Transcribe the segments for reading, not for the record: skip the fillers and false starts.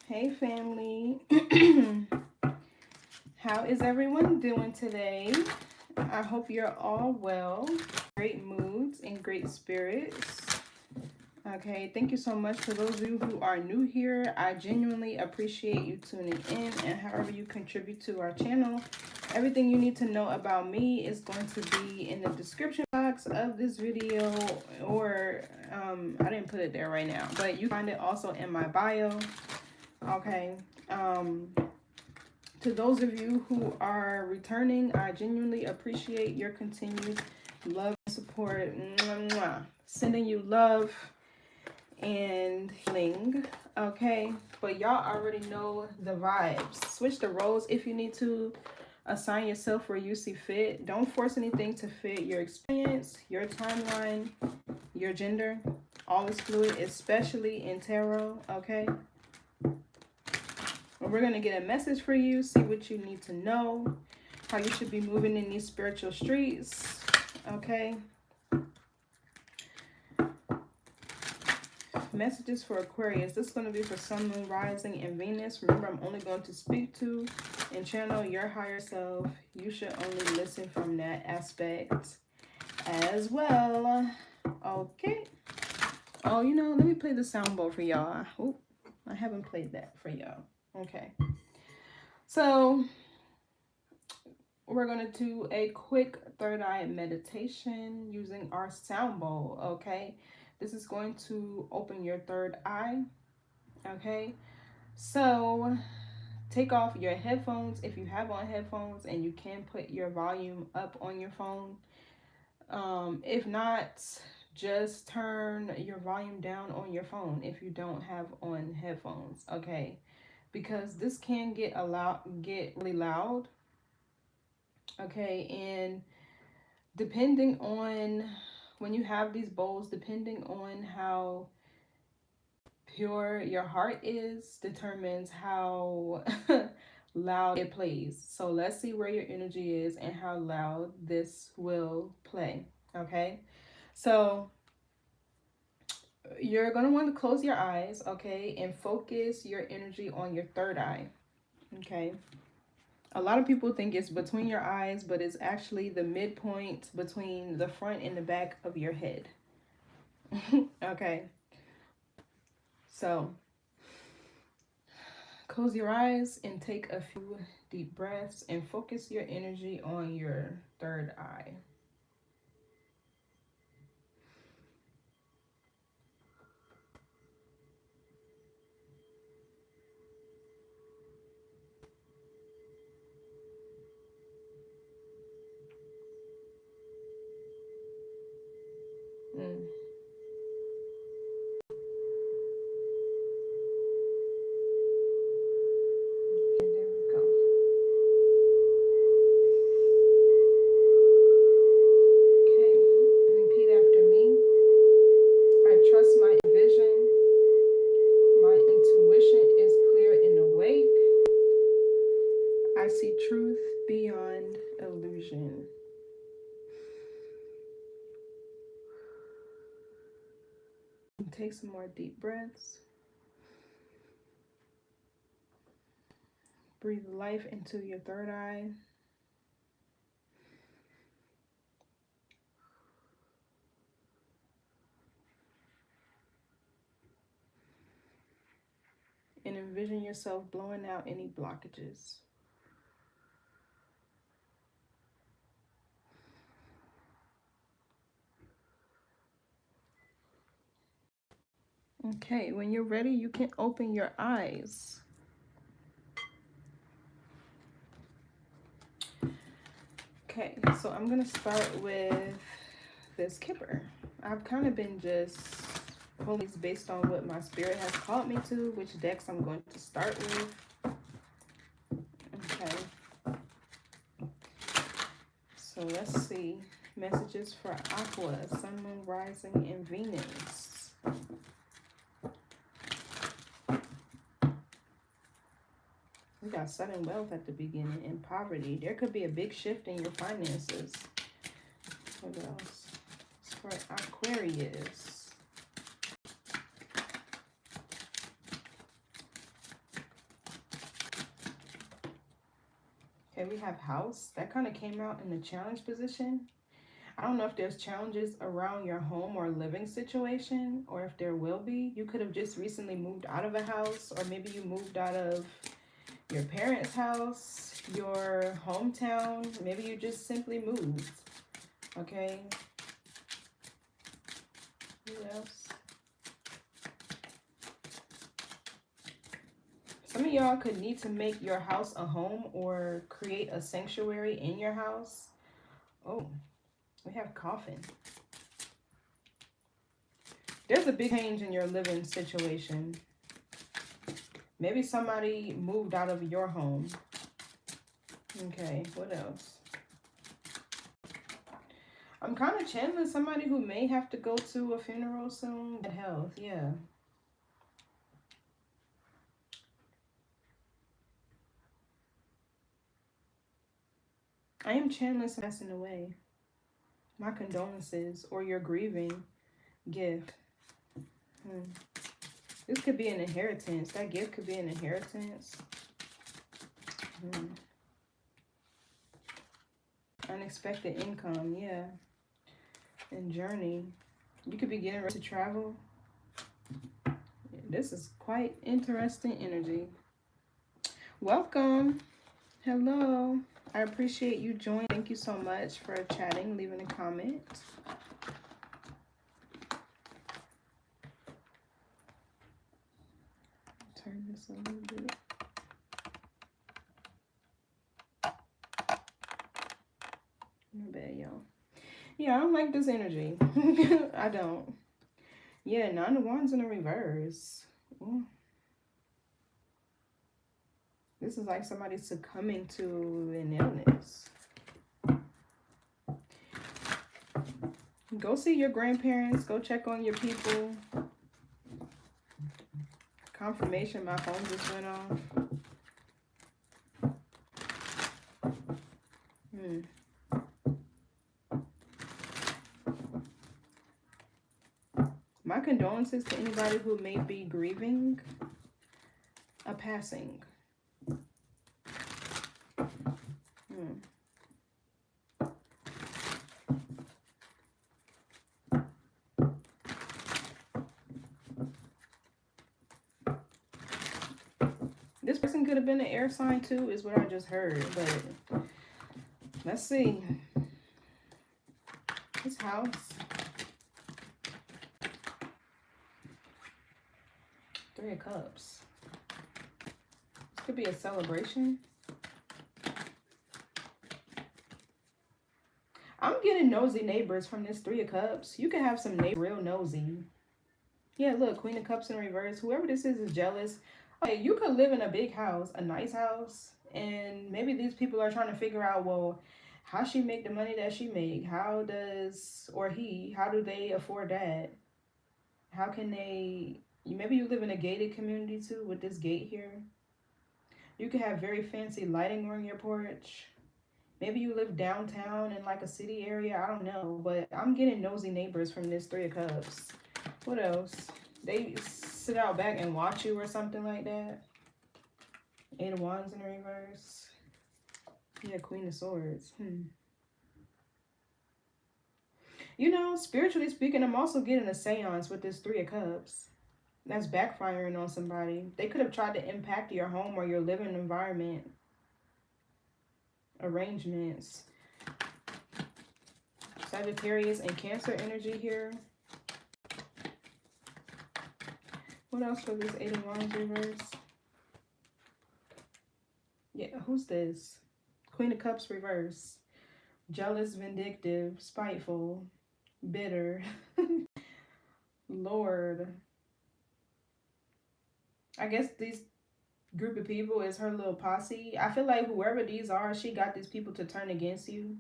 Hey family. How is everyone doing today? I hope you're all well. Great moods and great spirits. Okay, thank you so much for those of you who are new here. I genuinely appreciate you tuning in, and however you contribute to our channel. Everything you need to know about me is going to be in the description box of this video, or I didn't put it there right now, but you find it also in my bio. Okay, to those of you who are returning, I genuinely appreciate your continued love and support. Mwah, mwah. Sending you love and healing. Okay, but y'all already know the vibes. Switch the roles if you need to. Assign yourself where you see fit. Don't force anything to fit your experience, your timeline, your gender. All is fluid, especially in tarot. Okay, we're going to get a message for you, see what you need to know, how you should be moving in these spiritual streets. Okay, messages for Aquarius. This is going to be for Sun, Moon, Rising, and Venus. Remember, I'm only going to speak to and channel your higher self. You should only listen from that aspect as well. Okay. Oh, you know, let me play the sound bowl for y'all. Oh, I haven't played that for y'all. Okay. So we're going to do a quick third eye meditation using our sound bowl. Okay. This is going to open your third eye. Okay. So take off your headphones if you have on headphones, and you can put your volume up on your phone. If not, just turn your volume down on your phone if you don't have on headphones. Okay, because this can get really loud. Okay, and depending on when you have these bowls, depending on how pure your heart is, determines how loud it plays. So let's see where your energy is and how loud this will play. Okay, so you're going to want to close your eyes, okay, and focus your energy on your third eye. Okay, a lot of people think it's between your eyes, but it's actually the midpoint between the front and the back of your head. Okay, so close your eyes and take a few deep breaths and focus your energy on your third eye. Mm. And there we go. Okay, repeat after me. I trust my vision. My intuition is clear and awake. I see truth beyond illusion. Take some more deep breaths. Breathe life into your third eye. And envision yourself blowing out any blockages. Okay, when you're ready, you can open your eyes. Okay, so I'm going to start with this Kipper. I've kind of been just pulling these based on what my spirit has called me to, which decks I'm going to start with. Okay. So let's see. Messages for Aqua, Sun, Moon, Rising, and Venus. We got sudden wealth at the beginning and poverty. There could be a big shift in your finances. What else? It's for Aquarius. Okay, we have house. That kind of came out in the challenge position. I don't know if there's challenges around your home or living situation, or if there will be. You could have just recently moved out of a house, or maybe you moved out of your parents' house, your hometown. Maybe you just simply moved. Okay. What else? Some of y'all could need to make your house a home or create a sanctuary in your house. Oh, we have coffin. There's a big change in your living situation. Maybe somebody moved out of your home. Okay, what else? I'm kind of channeling somebody who may have to go to a funeral soon. Good health, yeah. I am channeling some passing away. My condolences or your grieving gift. This could be an inheritance. That gift could be an inheritance. Unexpected income, yeah. And journey. You could be getting ready to travel. This is quite interesting energy. Welcome. Hello. I appreciate you joining. Thank you so much for chatting, leaving a comment. Turn this a little bit. My bad, y'all. Yeah, I don't like this energy. I don't. Yeah, 9 of Wands in the reverse. Ooh. This is like somebody succumbing to an illness. Go see your grandparents. Go check on your people. Confirmation, my phone just went off. My condolences to anybody who may be grieving a passing. This person could have been an air sign too, is what I just heard, but let's see. This house. Three of Cups. This could be a celebration. I'm getting nosy neighbors from this Three of Cups. You can have some neighbors real nosy. Yeah, look, Queen of Cups in reverse. Whoever this is jealous. Okay, you could live in a big house, a nice house, and maybe these people are trying to figure out, well, how she make the money that she make? How does, or he, how do they afford that? How can they, maybe you live in a gated community too with this gate here. You could have very fancy lighting on your porch. Maybe you live downtown in like a city area. I don't know, but I'm getting nosy neighbors from this Three of Cups. What else? They sit out back and watch you or something like that. Eight of Wands in reverse. Yeah, Queen of Swords. You know, spiritually speaking, I'm also getting a seance with this Three of Cups. That's backfiring on somebody. They could have tried to impact your home or your living environment. Arrangements. Sagittarius and Cancer energy here. What else for this Eight of Wands reverse? Yeah, who's this? Queen of Cups reverse. Jealous, vindictive, spiteful, bitter. Lord. I guess these group of people is her little posse. I feel like whoever these are, she got these people to turn against you.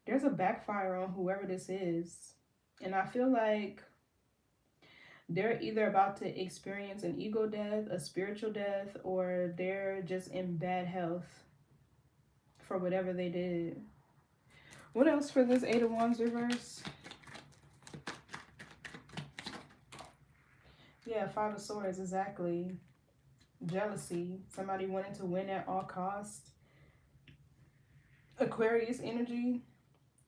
There's a backfire on whoever this is. And I feel like they're either about to experience an ego death, a spiritual death, or they're just in bad health for whatever they did. What else for this Eight of Wands reverse? Yeah, Five of Swords, exactly. Jealousy. Somebody wanting to win at all costs. Aquarius energy.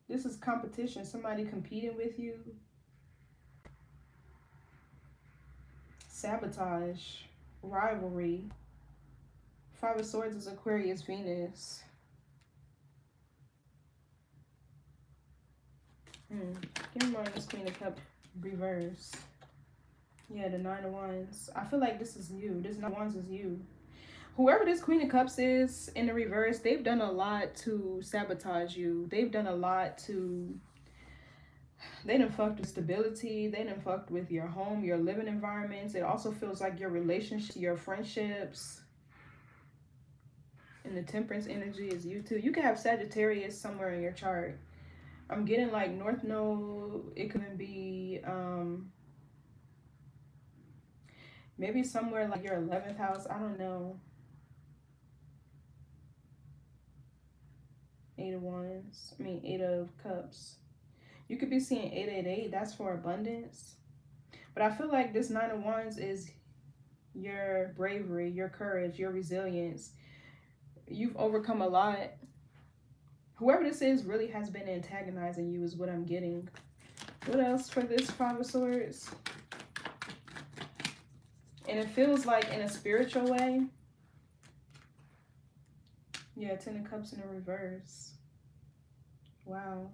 This is competition. Somebody competing with you. Sabotage. Rivalry. Five of Swords is Aquarius, Venus. Give me more on this Queen of Cups reverse. Yeah, the Nine of Wands. I feel like this is you. This Nine of Wands is you. Whoever this Queen of Cups is in the reverse, they've done a lot to sabotage you. They've done a lot to... They done fucked with stability. They done fucked with your home, your living environments. It also feels like your relationships, your friendships. And the Temperance energy is you too. You can have Sagittarius somewhere in your chart. I'm getting like North Node. It could be maybe somewhere like your 11th house. I don't know. Eight of Wands. I mean, Eight of Cups. You could be seeing 888. That's for abundance. But I feel like this Nine of Wands is your bravery, your courage, your resilience. You've overcome a lot. Whoever this is really has been antagonizing you is what I'm getting. What else for this Five of Swords? And it feels like in a spiritual way. Yeah, Ten of Cups in the reverse. Wow.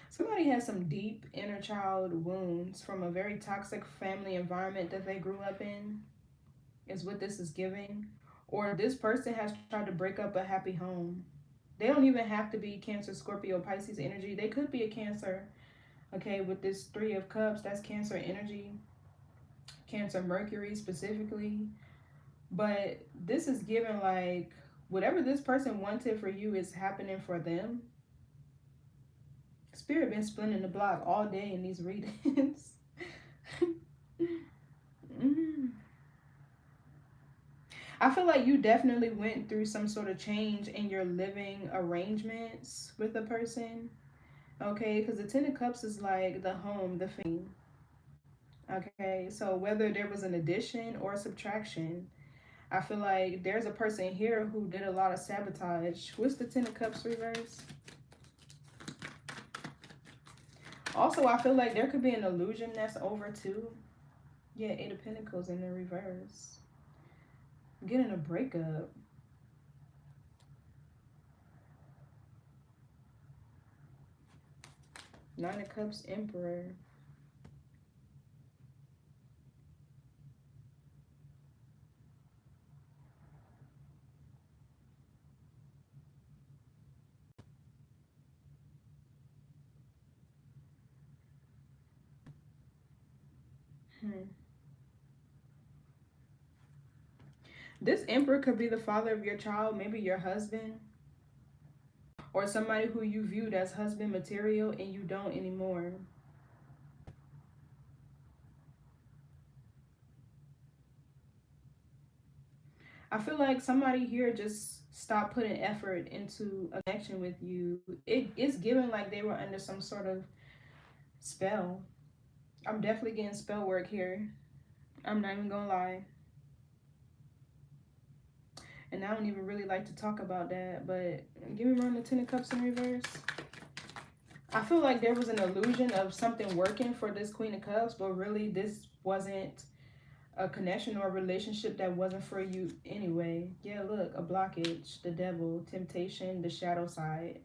Somebody has some deep inner child wounds from a very toxic family environment that they grew up in, is what this is giving. Or this person has tried to break up a happy home. They don't even have to be Cancer, Scorpio, Pisces energy. They could be a Cancer. Okay, with this Three of Cups, that's Cancer energy. Cancer, Mercury specifically. But this is given like whatever this person wanted for you is happening for them. Spirit been spinning the block all day in these readings. I feel like you definitely went through some sort of change in your living arrangements with a person. Okay, because the Ten of Cups is like the home, the family. Okay, so whether there was an addition or subtraction, I feel like there's a person here who did a lot of sabotage. What's the Ten of Cups reverse? Also, I feel like there could be an illusion that's over too. Yeah, Eight of Pentacles in the reverse. I'm getting a breakup. Nine of Cups, Emperor. This Emperor could be the father of your child, maybe your husband, or somebody who you viewed as husband material and you don't anymore. I feel like somebody here just stopped putting effort into a connection with you. It's given like they were under some sort of spell. I'm definitely getting spell work here. I'm not even gonna lie. And I don't even really like to talk about that, but give me more on the Ten of Cups in reverse. I feel like there was an illusion of something working for this Queen of Cups, but really this wasn't a connection or a relationship that wasn't for you anyway. Yeah, look, a blockage, the Devil, temptation, the shadow side,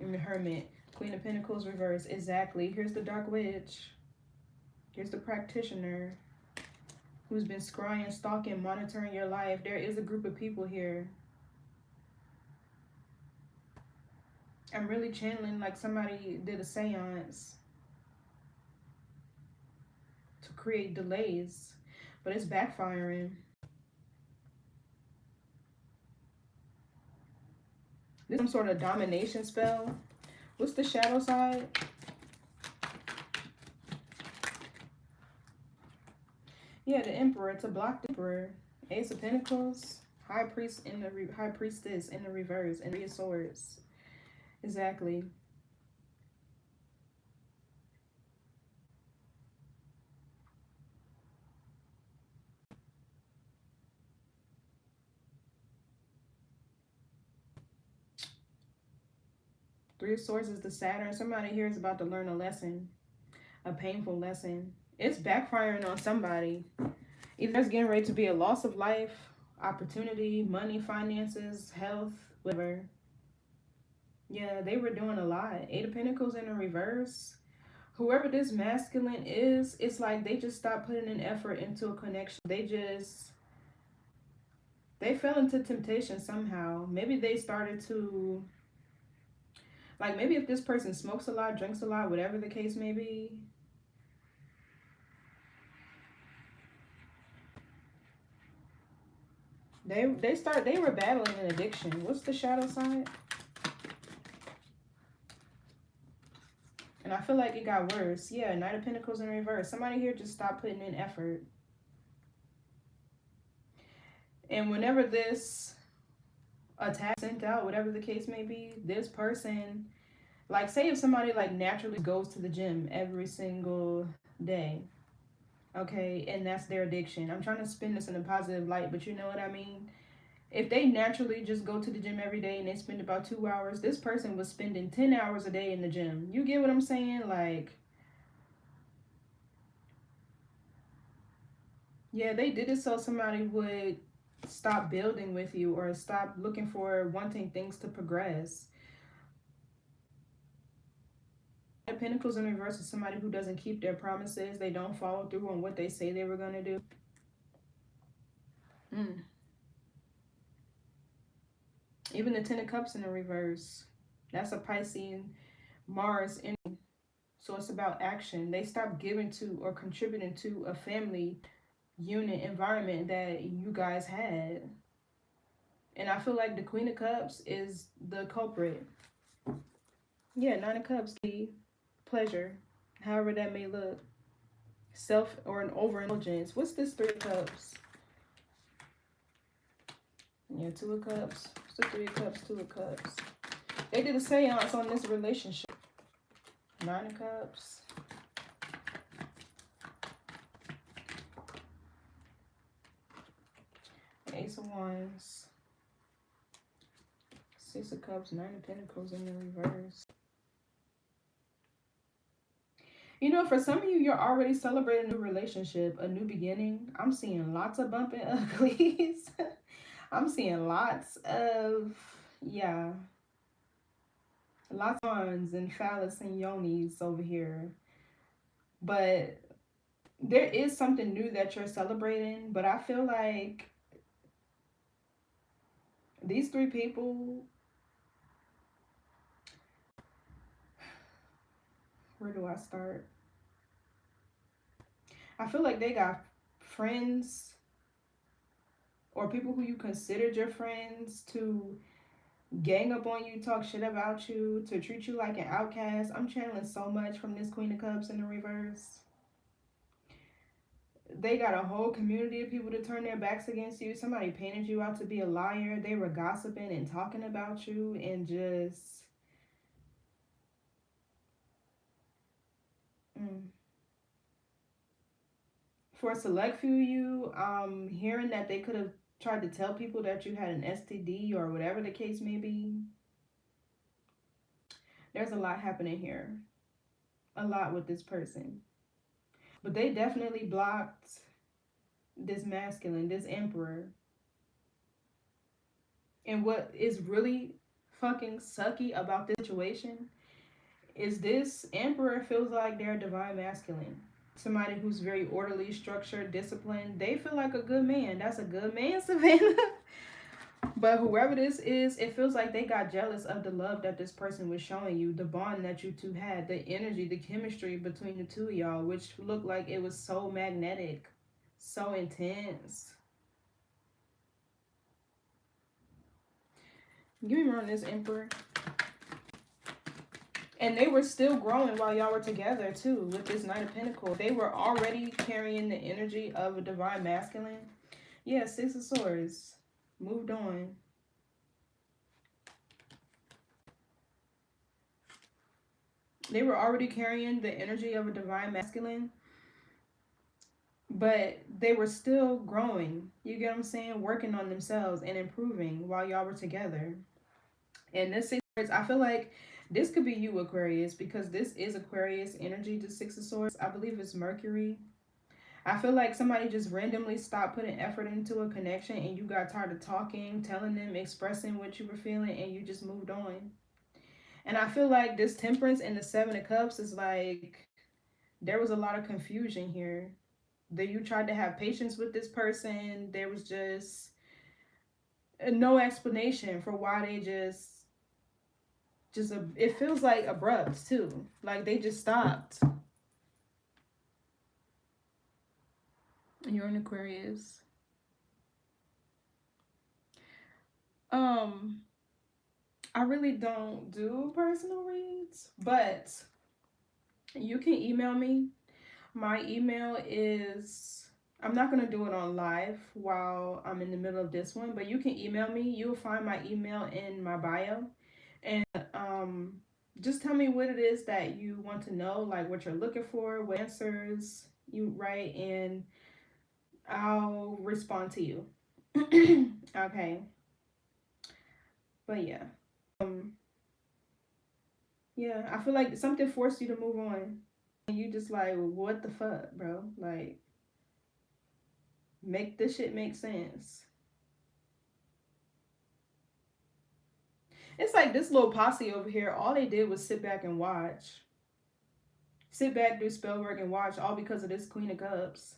and the Hermit. Queen of Pentacles reverse. Exactly. Here's the Dark Witch. Here's the practitioner who's been scrying, stalking, monitoring your life. There is a group of people here. I'm really channeling like somebody did a seance to create delays, but it's backfiring. This is some sort of domination spell. What's the shadow side? Yeah, the Emperor. It's a blocked Emperor. Ace of Pentacles. High Priest in the High Priestess in the reverse, and Three of Swords. Exactly. Three of Swords is the Saturn. Somebody here is about to learn a lesson, a painful lesson. It's backfiring on somebody. Either there's getting ready to be a loss of life, opportunity, money, finances, health, whatever. Yeah, they were doing a lot. Eight of Pentacles in the reverse. Whoever this masculine is, it's like they just stopped putting an effort into a connection. They fell into temptation somehow. Maybe they started to, like, maybe if this person smokes a lot, drinks a lot, whatever the case may be. They were battling an addiction. What's the shadow side? And I feel like it got worse. Yeah, Knight of Pentacles in reverse. Somebody here just stopped putting in effort. And whenever this attack sent out, whatever the case may be, this person, like, say if somebody like naturally goes to the gym every single day, okay, and that's their addiction. I'm trying to spin this in a positive light, but you know what I mean? If they naturally just go to the gym every day and they spend about 2 hours, this person was spending 10 hours a day in the gym. You get what I'm saying? Like, yeah, they did it so somebody would stop building with you or stop looking for wanting things to progress. Pentacles in reverse is somebody who doesn't keep their promises. They don't follow through on what they say they were going to do. Even the Ten of Cups in the reverse. That's a Piscean Mars in. So it's about action. They stopped giving to or contributing to a family unit environment that you guys had. And I feel like the Queen of Cups is the culprit. Yeah, Nine of Cups, pleasure, however that may look. Self or an overindulgence. What's this Three of Cups? Yeah, Two of Cups. What's the Three of Cups, Two of Cups? They did a seance on this relationship. Nine of Cups. Ace of Wands. Six of Cups, Nine of Pentacles in the reverse. You know, for some of you, you're already celebrating a new relationship, a new beginning. I'm seeing lots of bumping uglies. I'm seeing lots of, yeah, lots of wands and phallus and yonis over here. But there is something new that you're celebrating. But I feel like these three people, where do I start? I feel like they got friends or people who you considered your friends to gang up on you, talk shit about you, to treat you like an outcast. I'm channeling so much from this Queen of Cups in the reverse. They got a whole community of people to turn their backs against you. Somebody painted you out to be a liar. They were gossiping and talking about you and just... For a select few of you, hearing that they could have tried to tell people that you had an STD or whatever the case may be. There's a lot happening here. A lot with this person. But they definitely blocked this masculine, this emperor. And what is really fucking sucky about this situation is this emperor feels like they're divine masculine. Somebody who's very orderly, structured, disciplined. They feel like a good man. That's a good man, Savannah. But whoever this is, it feels like they got jealous of the love that this person was showing you, the bond that you two had, the energy, the chemistry between the two of y'all, which looked like it was so magnetic, so intense. Give me more on this emperor. And they were still growing while y'all were together too, with this Knight of Pentacles. They were already carrying the energy of a divine masculine. Yeah, Six of Swords. Moved on. They were already carrying the energy of a divine masculine. But they were still growing. You get what I'm saying? Working on themselves and improving while y'all were together. And this Six of Swords, I feel like This could be you, Aquarius, because this is Aquarius energy, the Six of Swords. I believe it's Mercury. I feel like somebody just randomly stopped putting effort into a connection and you got tired of talking, telling them, expressing what you were feeling, and you just moved on. And I feel like this Temperance and the Seven of Cups is like, there was a lot of confusion here. That you tried to have patience with this person. There was just no explanation for why they it feels like abrupt too. Like they just stopped. You're an Aquarius. I really don't do personal reads, but you can email me. My email is, I'm not going to do it on live while I'm in the middle of this one, but you can email me. You'll find my email in my bio. And just tell me what it is that you want to know, like what you're looking for, what answers you write, and I'll respond to you. Okay. But yeah. Um, yeah, I feel like something forced you to move on. And you just like, what the fuck, bro? Like, make this shit make sense. It's like this little posse over here, all they did was sit back and watch. Sit back, do spell work, and watch, all because of this Queen of Cups.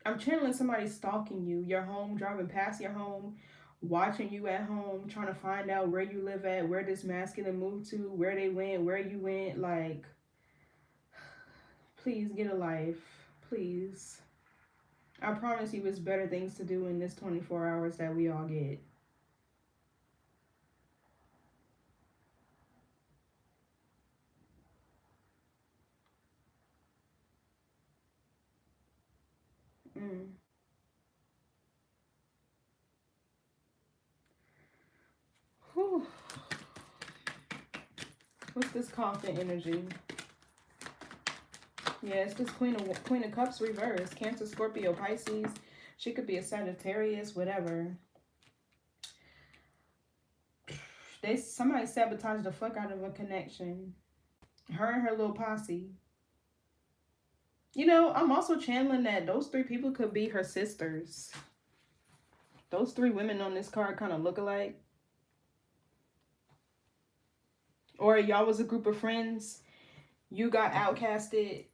I'm channeling somebody stalking you. Your home, driving past your home, watching you at home, trying to find out where you live at, where this masculine moved to, where they went, where you went. Like, please get a life. Please. I promise you it's better things to do in this 24 hours that we all get. Mm. Whew. What's this coffin energy? Yeah, it's this Queen of Cups reverse. Cancer, Scorpio, Pisces. She could be a Sagittarius, whatever. Somebody sabotaged the fuck out of a connection. Her and her little posse. You know, I'm also channeling that those three people could be her sisters. Those three women on this card kind of look alike. Or y'all was a group of friends. You got outcasted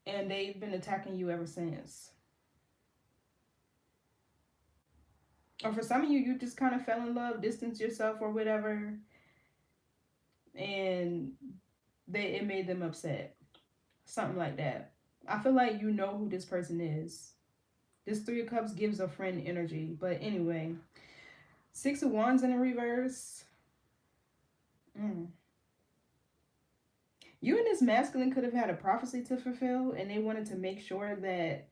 and they've been attacking you ever since. Or for some of you, you just kind of fell in love, distanced yourself or whatever. And it made them upset. Something like that. I feel like you know who this person is. This Three of Cups gives a friend energy. But anyway, Six of Wands in the reverse. You and this masculine could have had a prophecy to fulfill, and they wanted to make sure that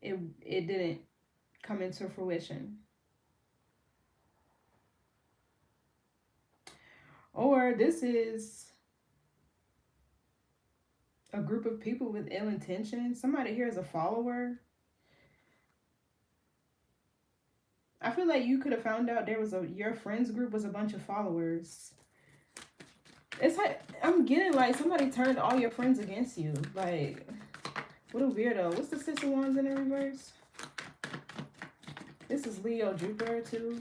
it didn't come into fruition. Or this is a group of people with ill intention. Somebody here is a follower. I feel like you could have found out your friends group was a bunch of followers. It's like, I'm getting like somebody turned all your friends against you. Like, what a weirdo. What's the Six of Wands in the reverse? This is Leo, Jupiter too.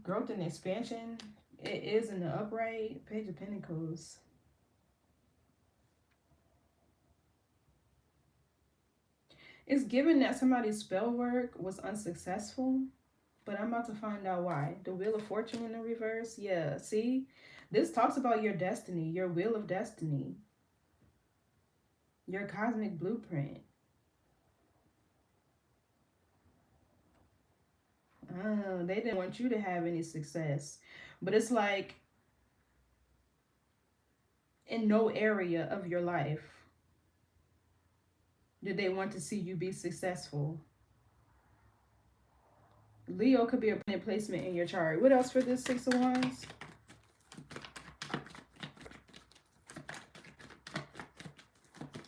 Growth and expansion. It is in the upright. Page of Pentacles. It's given that somebody's spell work was unsuccessful, but I'm about to find out why. The Wheel of Fortune in the reverse. Yeah, see? This talks about your destiny, your wheel of destiny, your cosmic blueprint. They didn't want you to have any success. But it's like, in no area of your life did they want to see you be successful. Leo could be a planet placement in your chart. What else for this Six of Wands?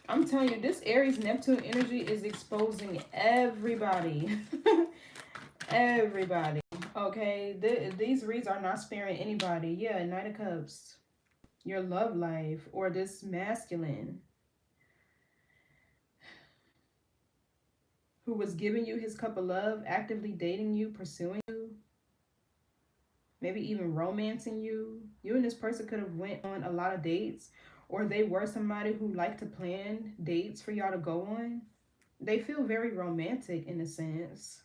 I'm telling you, this Aries Neptune energy is exposing everybody. Everybody. Okay, these reads are not sparing anybody. Yeah, Knight of Cups. Your love life, or this masculine who was giving you his cup of love, actively dating you, pursuing you, maybe even romancing you. You and this person could have went on a lot of dates, or they were somebody who liked to plan dates for y'all to go on. They feel very romantic in a sense.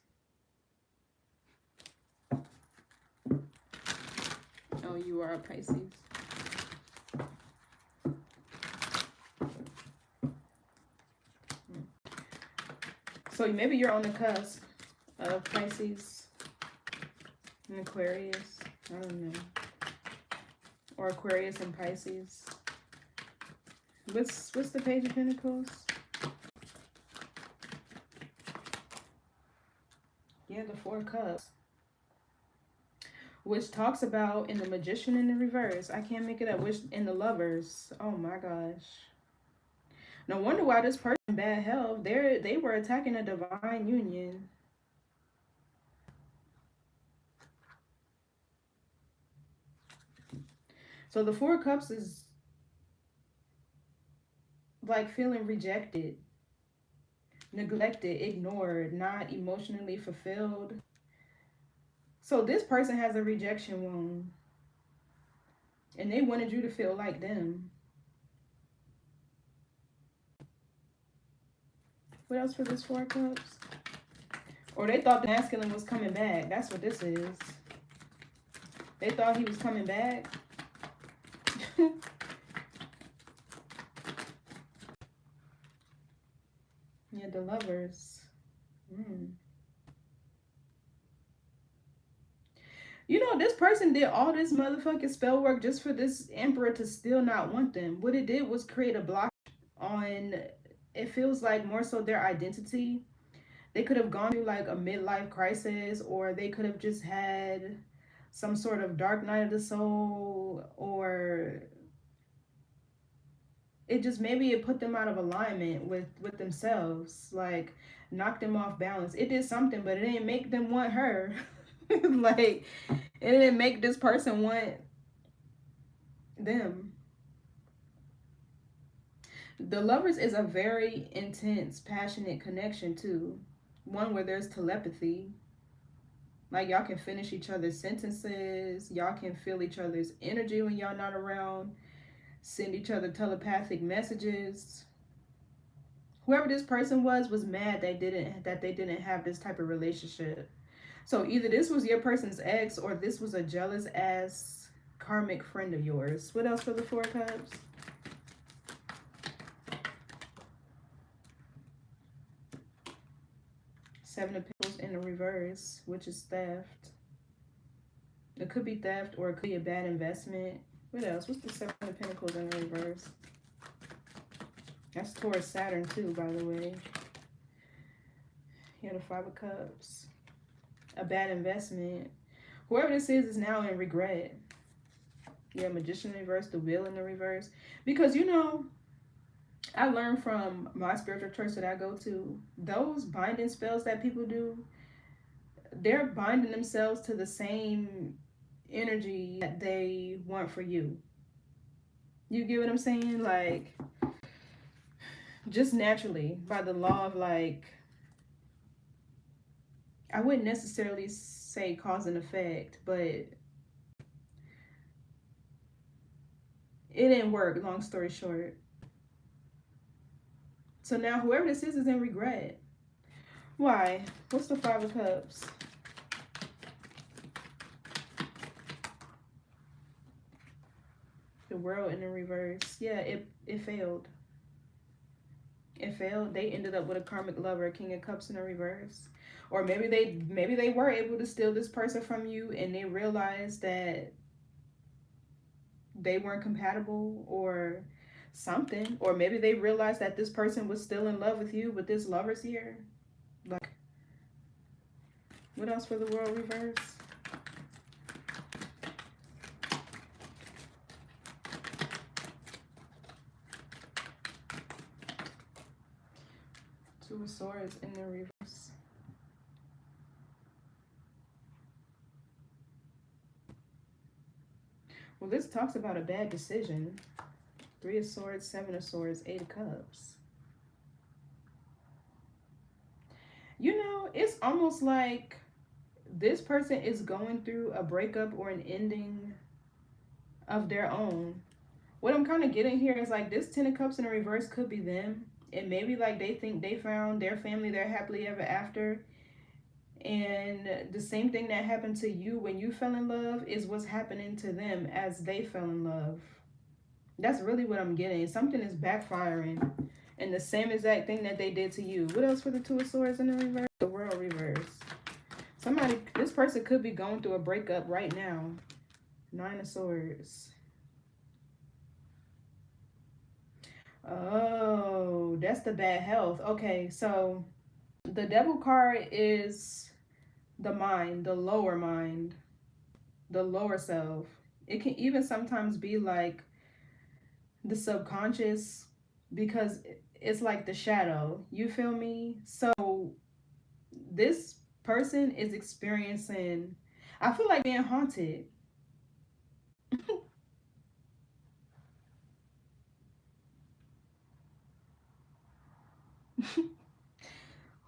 Oh, you are a Pisces. So maybe you're on the cusp of Pisces and Aquarius. I don't know. Or Aquarius and Pisces. What's the Page of Pentacles? Yeah, the Four Cups. Which talks about in the Magician in the reverse. I can't make it up. Which in the Lovers. Oh my gosh. No wonder why this person in bad health. They were attacking a divine union. So the Four Cups is like feeling rejected, neglected, ignored, not emotionally fulfilled. So this person has a rejection wound. And they wanted you to feel like them. What else for this Four Cups? Or they thought the masculine was coming back. That's what this is. They thought he was coming back. Yeah, the Lovers. You know, this person did all this motherfucking spell work just for this emperor to still not want them. What it did was create a block on, it feels like more so their identity. They could have gone through like a midlife crisis, or they could have just had some sort of dark night of the soul, or it just maybe it put them out of alignment with themselves, like knocked them off balance. It did something, but it didn't make them want her. Like it didn't make this person want them. The Lovers is a very intense, passionate connection too. One where there's telepathy. Like y'all can finish each other's sentences. Y'all can feel each other's energy when y'all not around. Send each other telepathic messages. Whoever this person was mad that they didn't have this type of relationship. So either this was your person's ex, or this was a jealous ass karmic friend of yours. What else for the Four Cups? Seven of Pentacles in the reverse, which is theft. It could be theft, or it could be a bad investment. What else? What's the Seven of Pentacles in the reverse? That's towards Saturn too, by the way. Here, the Five of Cups. A bad investment. Whoever this is now in regret. Yeah, Magician in the reverse, the Wheel in the reverse. Because, you know, I learned from my spiritual church that I go to, those binding spells that people do, they're binding themselves to the same energy that they want for you. You get what I'm saying? Like, just naturally, by the law of, like, I wouldn't necessarily say cause and effect, but it didn't work, long story short. So now whoever this is in regret. Why? What's the Five of Cups? The World in the reverse. Yeah, it failed. It failed. They ended up with a karmic lover, King of Cups in the reverse. Or maybe they were able to steal this person from you, and they realized that they weren't compatible or something. Or maybe they realized that this person was still in love with you, but this Lover's here. Like, what else for the World reverse? Two of Swords in the reverse. Well, this talks about a bad decision. 3 of Swords, 7 of Swords, 8 of Cups. You know, it's almost like this person is going through a breakup or an ending of their own. What I'm kind of getting here is like this 10 of Cups in the reverse could be them. And maybe like they think they found their family, their happily ever after. And the same thing that happened to you when you fell in love is what's happening to them as they fell in love. That's really what I'm getting. Something is backfiring. And the same exact thing that they did to you. What else for the 2 of Swords in the reverse? The World reverse. Somebody, this person could be going through a breakup right now. 9 of Swords. Oh, that's the bad health. Okay, so the Devil card is the mind, the lower self. It can even sometimes be like the subconscious because it's like the shadow. You feel me? So this person is experiencing, I feel like being haunted.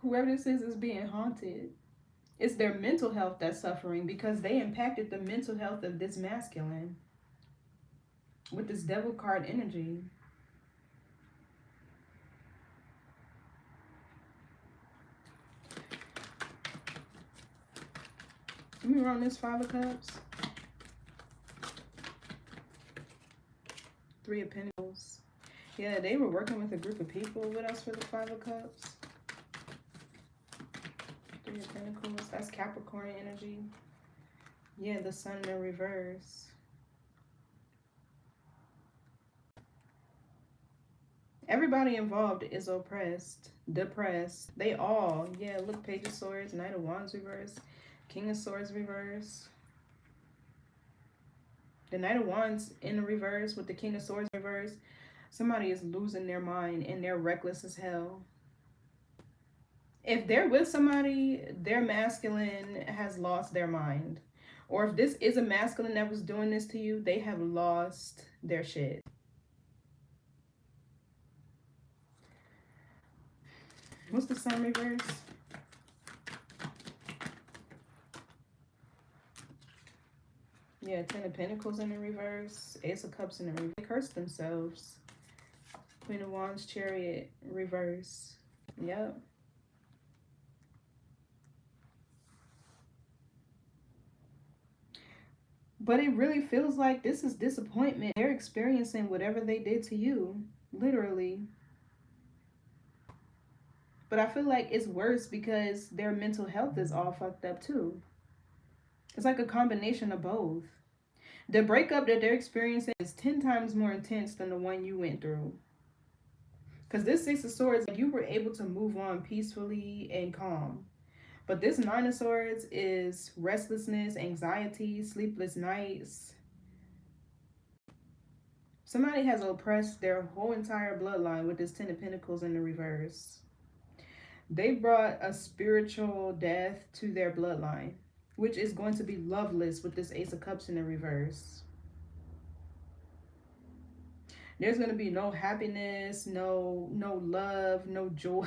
Whoever this is being haunted. It's their mental health that's suffering because they impacted the mental health of this masculine with this Devil card energy. Let me run this 5 of Cups. 3 of Pentacles. Yeah, they were working with a group of people. What else for the 5 of Cups? 3 of Pentacles. That's Capricorn energy. Yeah, the Sun in reverse. Everybody involved is oppressed, depressed. They all, yeah, look, Page of Swords, Knight of Wands reverse, King of Swords reverse. The Knight of Wands in the reverse with the King of Swords reverse. Somebody is losing their mind and they're reckless as hell. If they're with somebody, their masculine has lost their mind. Or if this is a masculine that was doing this to you, they have lost their shit. What's the Sun reverse? Yeah, 10 of Pentacles in the reverse. Ace of Cups in the reverse. They cursed themselves. Queen of Wands, Chariot, reverse. Yep. But it really feels like this is disappointment. They're experiencing whatever they did to you. Literally. But I feel like it's worse because their mental health is all fucked up too. It's like a combination of both. The breakup that they're experiencing is 10 times more intense than the one you went through. Because this 6 of Swords, you were able to move on peacefully and calm. But this 9 of Swords is restlessness, anxiety, sleepless nights. Somebody has oppressed their whole entire bloodline with this 10 of Pentacles in the reverse. They brought a spiritual death to their bloodline, which is going to be loveless with this Ace of Cups in the reverse. There's going to be no happiness, no love, no joy,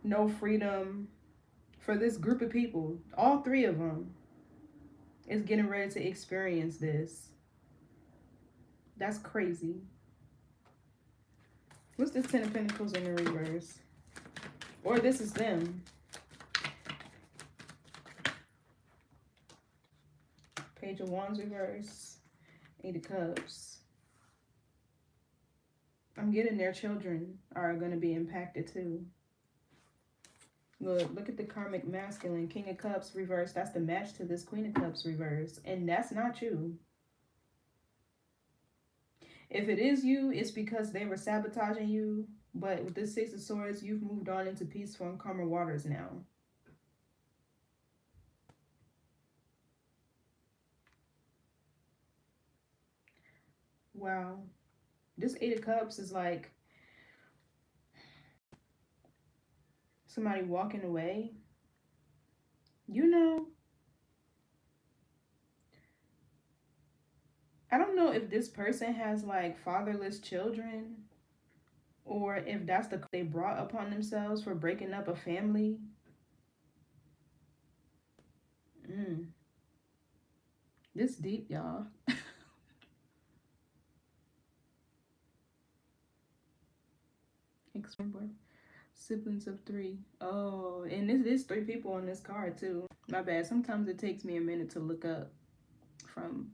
no freedom for this group of people. All 3 of them is getting ready to experience this. That's crazy. What's this 10 of Pentacles in the reverse? Or this is them. Page of Wands reverse. 8 of Cups. I'm getting their children are going to be impacted too. Look at the karmic masculine. King of Cups reverse. That's the match to this Queen of Cups reverse. And that's not you. If it is you, it's because they were sabotaging you. But with this 6 of Swords, you've moved on into peaceful and calmer waters now. Wow. This 8 of Cups is like somebody walking away. You know, I don't know if this person has like fatherless children, or if that's the they brought upon themselves for breaking up a family. Mm, this deep, y'all. Explain. Siblings of three. Oh, and this is three people on this card too. My bad. Sometimes it takes me a minute to look up from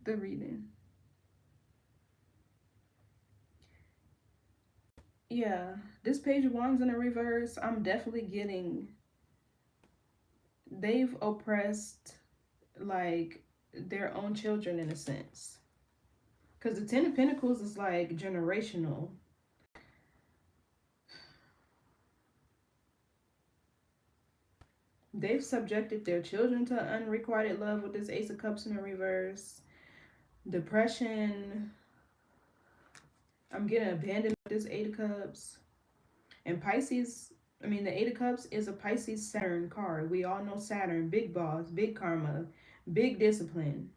the reading. Yeah, this page of wands in the reverse, I'm definitely getting, they've oppressed like their own children in a sense. Because the Ten of Pentacles is like generational. They've subjected their children to unrequited love with this Ace of Cups in the reverse. Depression. I'm getting abandoned with this Eight of Cups. And Pisces, I mean, the Eight of Cups is a Pisces Saturn card. We all know Saturn, big boss, big karma, big discipline.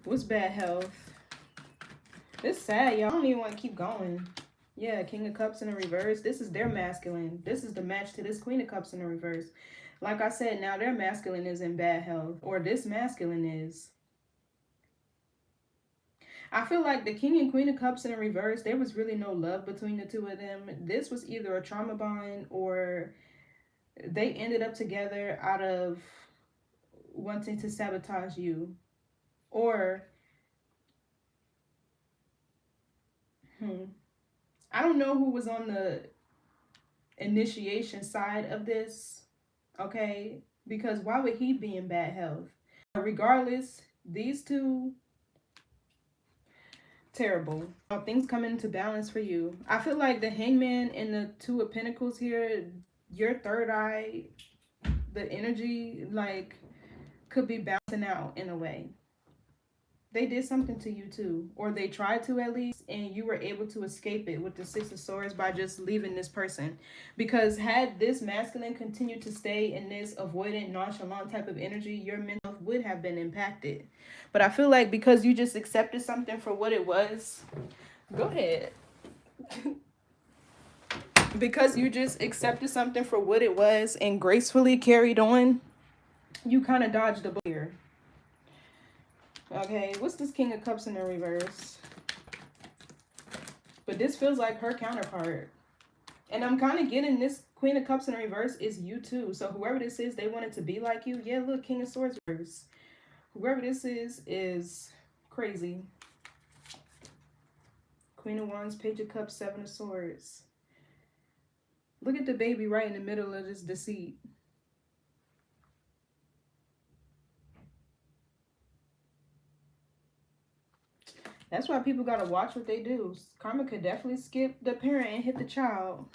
What's bad health? It's sad, y'all. I don't even want to keep going. Yeah, King of Cups in the reverse. This is their masculine. This is the match to this Queen of Cups in the reverse. Like I said, now their masculine is in bad health. Or this masculine is. I feel like the King and Queen of Cups in the reverse, there was really no love between the two of them. This was either a trauma bond, or they ended up together out of wanting to sabotage you. Or, I don't know who was on the initiation side of this, okay? Because why would he be in bad health? Regardless, these two, terrible. Things come into balance for you. I feel like the Hangman and the Two of Pentacles here, your third eye, the energy, like, could be bouncing out in a way. They did something to you too, or they tried to at least, and you were able to escape it with the Six of Swords by just leaving this person. Because had this masculine continued to stay in this avoidant, nonchalant type of energy, your mental health would have been impacted. But I feel like because you just accepted something for what it was, go ahead. Because you just accepted something for what it was and gracefully carried on, you kind of dodged the bullet here. Okay, what's this King of Cups in the reverse? But this feels like her counterpart. And I'm kind of getting this Queen of Cups in the reverse is you too. So whoever this is, they wanted to be like you. Yeah, look, King of Swords reverse. Whoever this is crazy. Queen of Wands, Page of Cups, Seven of Swords. Look at the baby right in the middle of this deceit. That's why people got to watch what they do. Karma could definitely skip the parent and hit the child.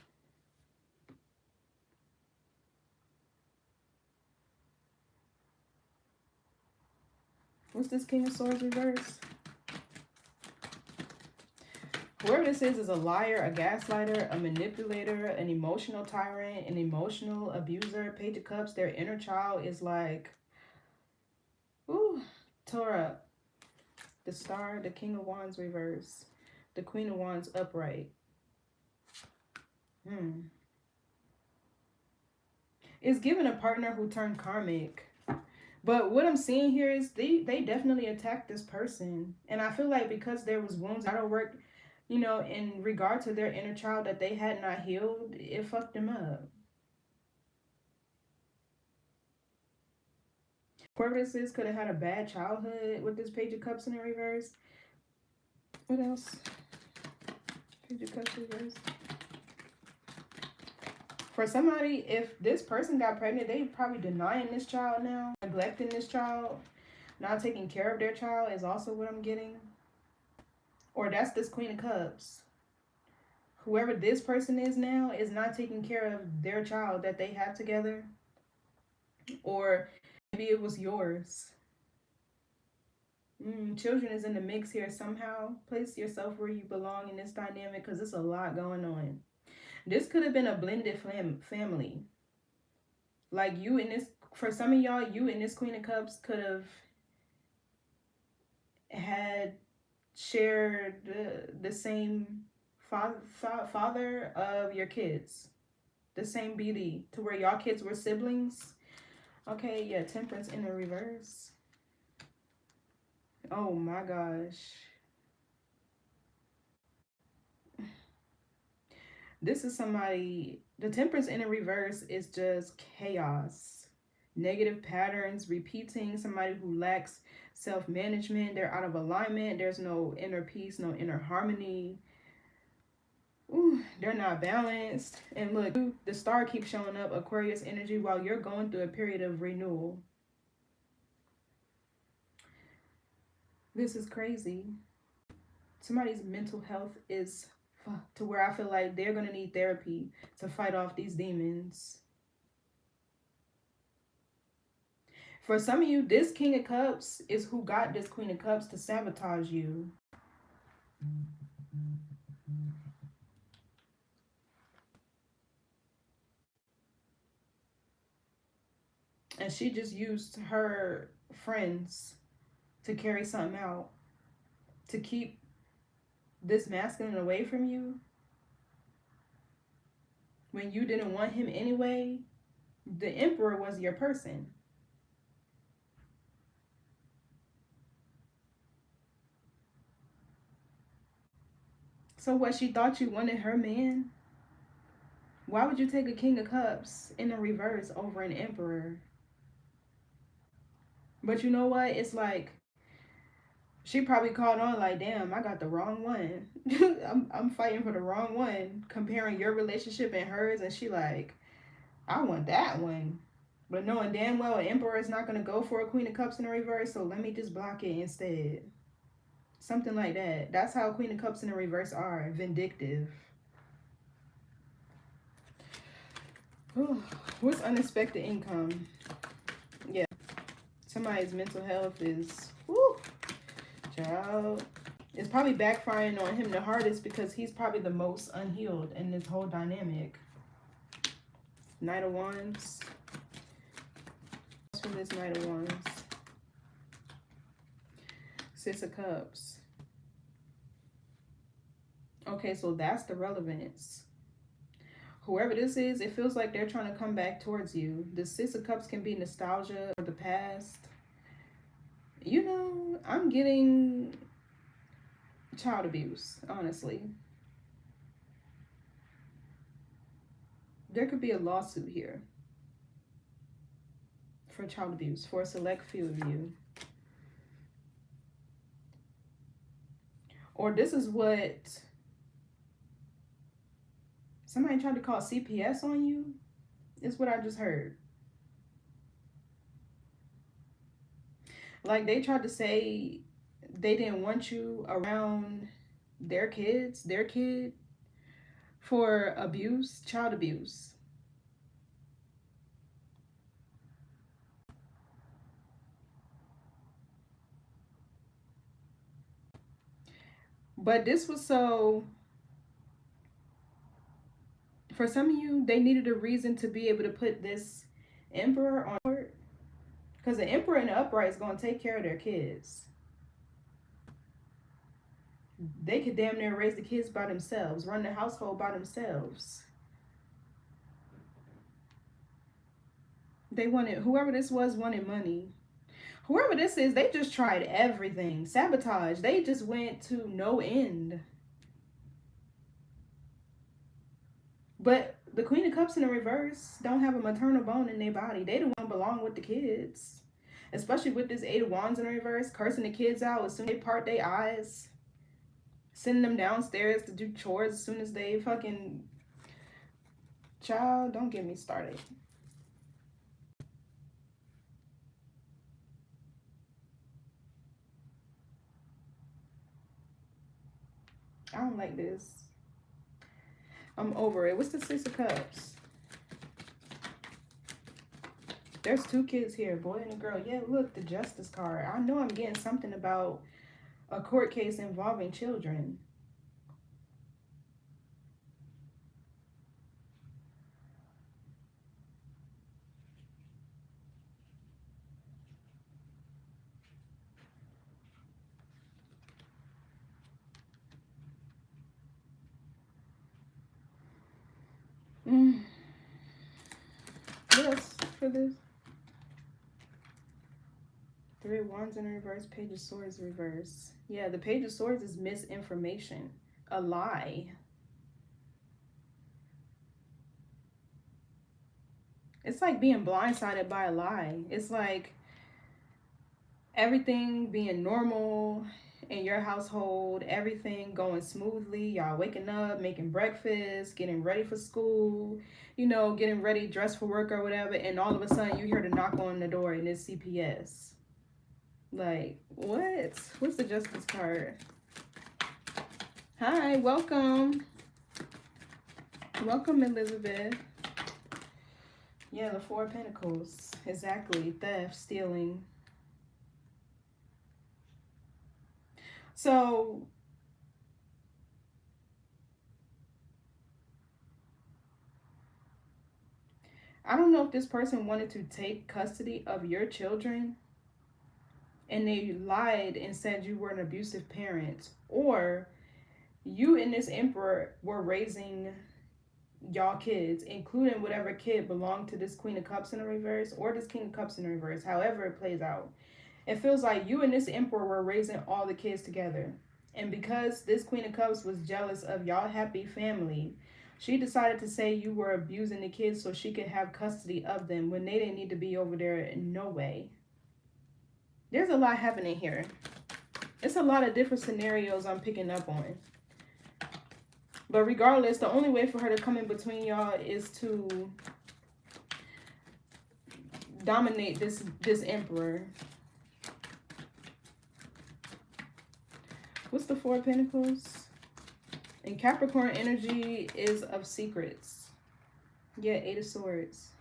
What's this King of Swords reverse? Whoever this is a liar, a gaslighter, a manipulator, an emotional tyrant, an emotional abuser. Page of Cups, their inner child is like, ooh, tore up. The Star, the King of Wands reverse, the Queen of Wands upright. It's given a partner who turned karmic. But what I'm seeing here is they definitely attacked this person. And I feel like because there was wounds that work, you know, in regard to their inner child that they had not healed, it fucked them up. Whoever this is could have had a bad childhood with this Page of Cups in the reverse. What else? Page of Cups reverse. For somebody, if this person got pregnant, they probably denying this child now, neglecting this child, not taking care of their child is also what I'm getting. Or that's this Queen of Cups. Whoever this person is now is not taking care of their child that they have together. Or maybe it was yours. Children is in the mix here somehow. Place yourself where you belong in this dynamic because there's a lot going on. This could have been a blended family. Like you in this, for some of y'all, you in this Queen of Cups could have had shared the same father of your kids, the same BD, to where y'all kids were siblings. Okay, yeah, Temperance in the reverse. Oh my gosh. This is somebody, the Temperance in the reverse is just chaos. Negative patterns, repeating, somebody who lacks self-management, they're out of alignment, there's no inner peace, no inner harmony. Ooh, they're not balanced. And look, the star keeps showing up, Aquarius energy, while you're going through a period of renewal. This is crazy. Somebody's mental health is to where I feel like they're going to need therapy to fight off these demons. For some of you, this King of Cups is who got this Queen of Cups to sabotage you. And she just used her friends to carry something out, to keep this masculine away from you. When you didn't want him anyway, the Emperor was your person. So what, she thought you wanted her man? Why would you take a King of Cups in the reverse over an Emperor? But you know what? It's like, she probably caught on like, damn, I got the wrong one. I'm fighting for the wrong one. Comparing your relationship and hers, and she like, I want that one. But knowing damn well an Emperor is not going to go for a Queen of Cups in the reverse, so let me just block it instead. Something like that. That's how Queen of Cups in the reverse are. Vindictive. What's unexpected income? Yeah. Somebody's mental health is, whoo, child. It's probably backfiring on him the hardest because he's probably the most unhealed in this whole dynamic. Knight of Wands. What's from this Knight of Wands? Six of Cups. Okay, so that's the relevance. Whoever this is, it feels like they're trying to come back towards you. The Six of Cups can be nostalgia of the past. You know, I'm getting child abuse, honestly. There could be a lawsuit here for child abuse for a select few of you. Or this is what somebody tried to call CPS on you, is what I just heard. Like they tried to say they didn't want you around their kid, for abuse, child abuse. But this was so, for some of you, they needed a reason to be able to put this Emperor on court. Because the Emperor in the upright is going to take care of their kids. They could damn near raise the kids by themselves, run the household by themselves. They wanted, whoever this was wanted money. Whoever this is, they just tried everything. Sabotage. They just went to no end. But the Queen of Cups in the reverse don't have a maternal bone in their body. They don't belong with the kids. Especially with this Eight of Wands in the reverse, cursing the kids out as soon as they part their eyes. Sending them downstairs to do chores as soon as they fucking... Child, don't get me started. I don't like this. I'm over it. What's the Six of Cups? There's two kids here, boy and a girl. Yeah, look, the Justice card. I know I'm getting something about a court case involving children. What else for this? Three of Wands in reverse, Page of Swords reverse. Yeah, the Page of Swords is misinformation, a lie. It's like being blindsided by a lie. It's like everything being normal in your household, everything going smoothly, y'all waking up, making breakfast, getting ready for school, you know, getting ready, dressed for work or whatever, and all of a sudden you hear the knock on the door and it's CPS. Like, what? What's the Justice card? Hi, welcome. Welcome, Elizabeth. Yeah, the Four of Pentacles. Exactly. Theft, stealing. So, I don't know if this person wanted to take custody of your children and they lied and said you were an abusive parent, or you and this emperor were raising y'all kids, including whatever kid belonged to this Queen of Cups in the reverse or this King of Cups in the reverse, however it plays out. It feels like you and this emperor were raising all the kids together. And because this Queen of Cups was jealous of y'all happy family, she decided to say you were abusing the kids so she could have custody of them when they didn't need to be over there in no way. There's a lot happening here. It's a lot of different scenarios I'm picking up on. But regardless, the only way for her to come in between y'all is to dominate this emperor. What's the Four of Pentacles? And Capricorn energy is of secrets. Yeah, Eight of Swords.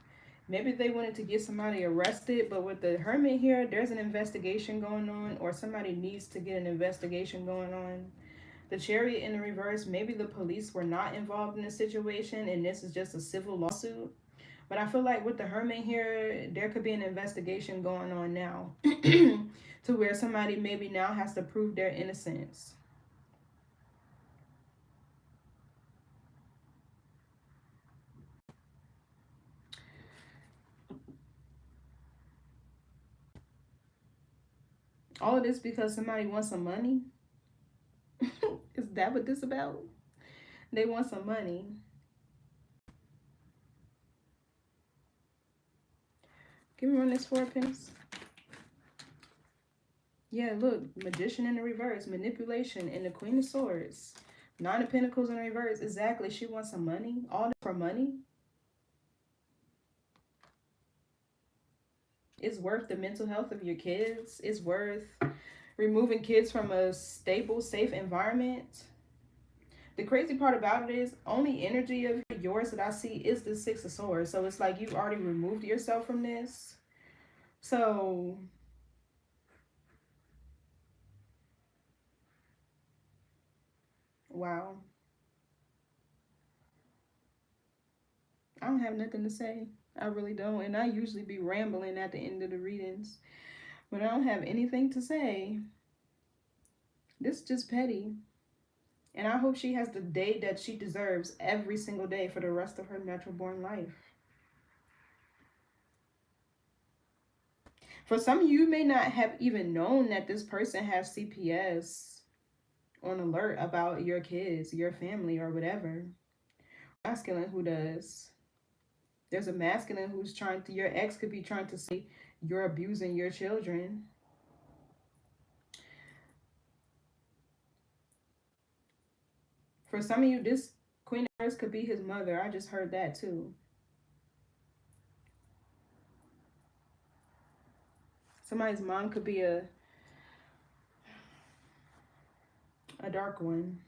Maybe they wanted to get somebody arrested, but with the Hermit here, there's an investigation going on, or somebody needs to get an investigation going on. The Chariot in the reverse, maybe the police were not involved in the situation and this is just a civil lawsuit. But I feel like with the Hermit here, there could be an investigation going on now to where somebody maybe now has to prove their innocence. All of this because somebody wants some money? Is that what this is about? They want some money. Give me one of this Four of Pentacles. Yeah, look, Magician in the reverse, manipulation, and the Queen of Swords. Nine of Pentacles in the reverse. Exactly. She wants some money. All this for money. It's worth the mental health of your kids. It's worth removing kids from a stable, safe environment. The crazy part about it is only energy of yours that I see is the Six of Swords. So it's like you've already removed yourself from this. So wow. I don't have nothing to say. I really don't. And I usually be rambling at the end of the readings. But I don't have anything to say. This is just petty. And I hope she has the day that she deserves every single day for the rest of her natural born life. For some of you may not have even known that this person has CPS on alert about your kids, your family, or whatever. Masculine who does. There's a masculine who's trying to, your ex could be trying to say you're abusing your children. For some of you, this Queen of Swords could be his mother. I just heard that too. Somebody's mom could be a dark one.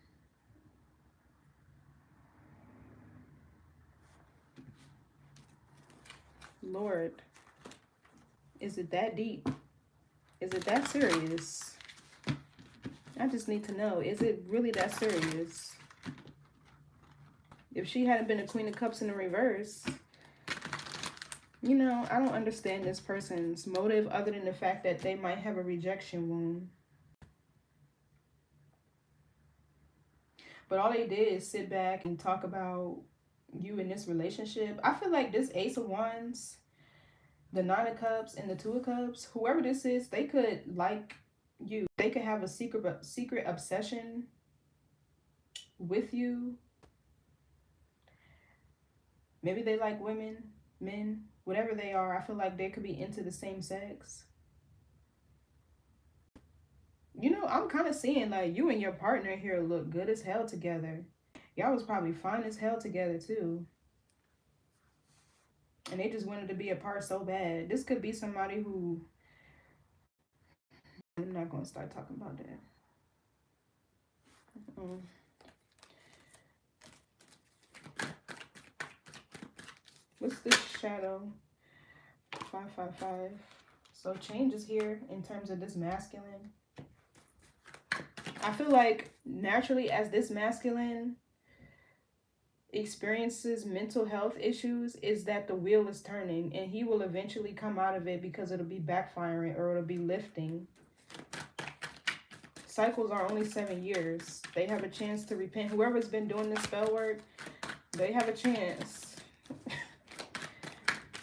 Lord, is it that deep? Is it that serious? I just need to know, is it really that serious? If she hadn't been a Queen of Cups in the reverse, you know, I don't understand this person's motive other than the fact that they might have a rejection wound. But all they did is sit back and talk about, you in this relationship. I feel like this Ace of Wands, the Nine of Cups, and the Two of Cups, whoever this is, they could like you. They could have a secret obsession with you. Maybe they like women, men, whatever they are. I feel like they could be into the same sex. You know, I'm kind of seeing like you and your partner here look good as hell together. Y'all was probably fine as hell together too. And they just wanted to be apart so bad. This could be somebody who, I'm not going to start talking about that. Mm. What's this shadow? 555. So change is here in terms of this masculine. I feel like naturally as this masculine experiences mental health issues, is that the wheel is turning and he will eventually come out of it because it'll be backfiring or it'll be lifting. Cycles are only 7 years. They have a chance to repent. Whoever's been doing this spell work, they have a chance.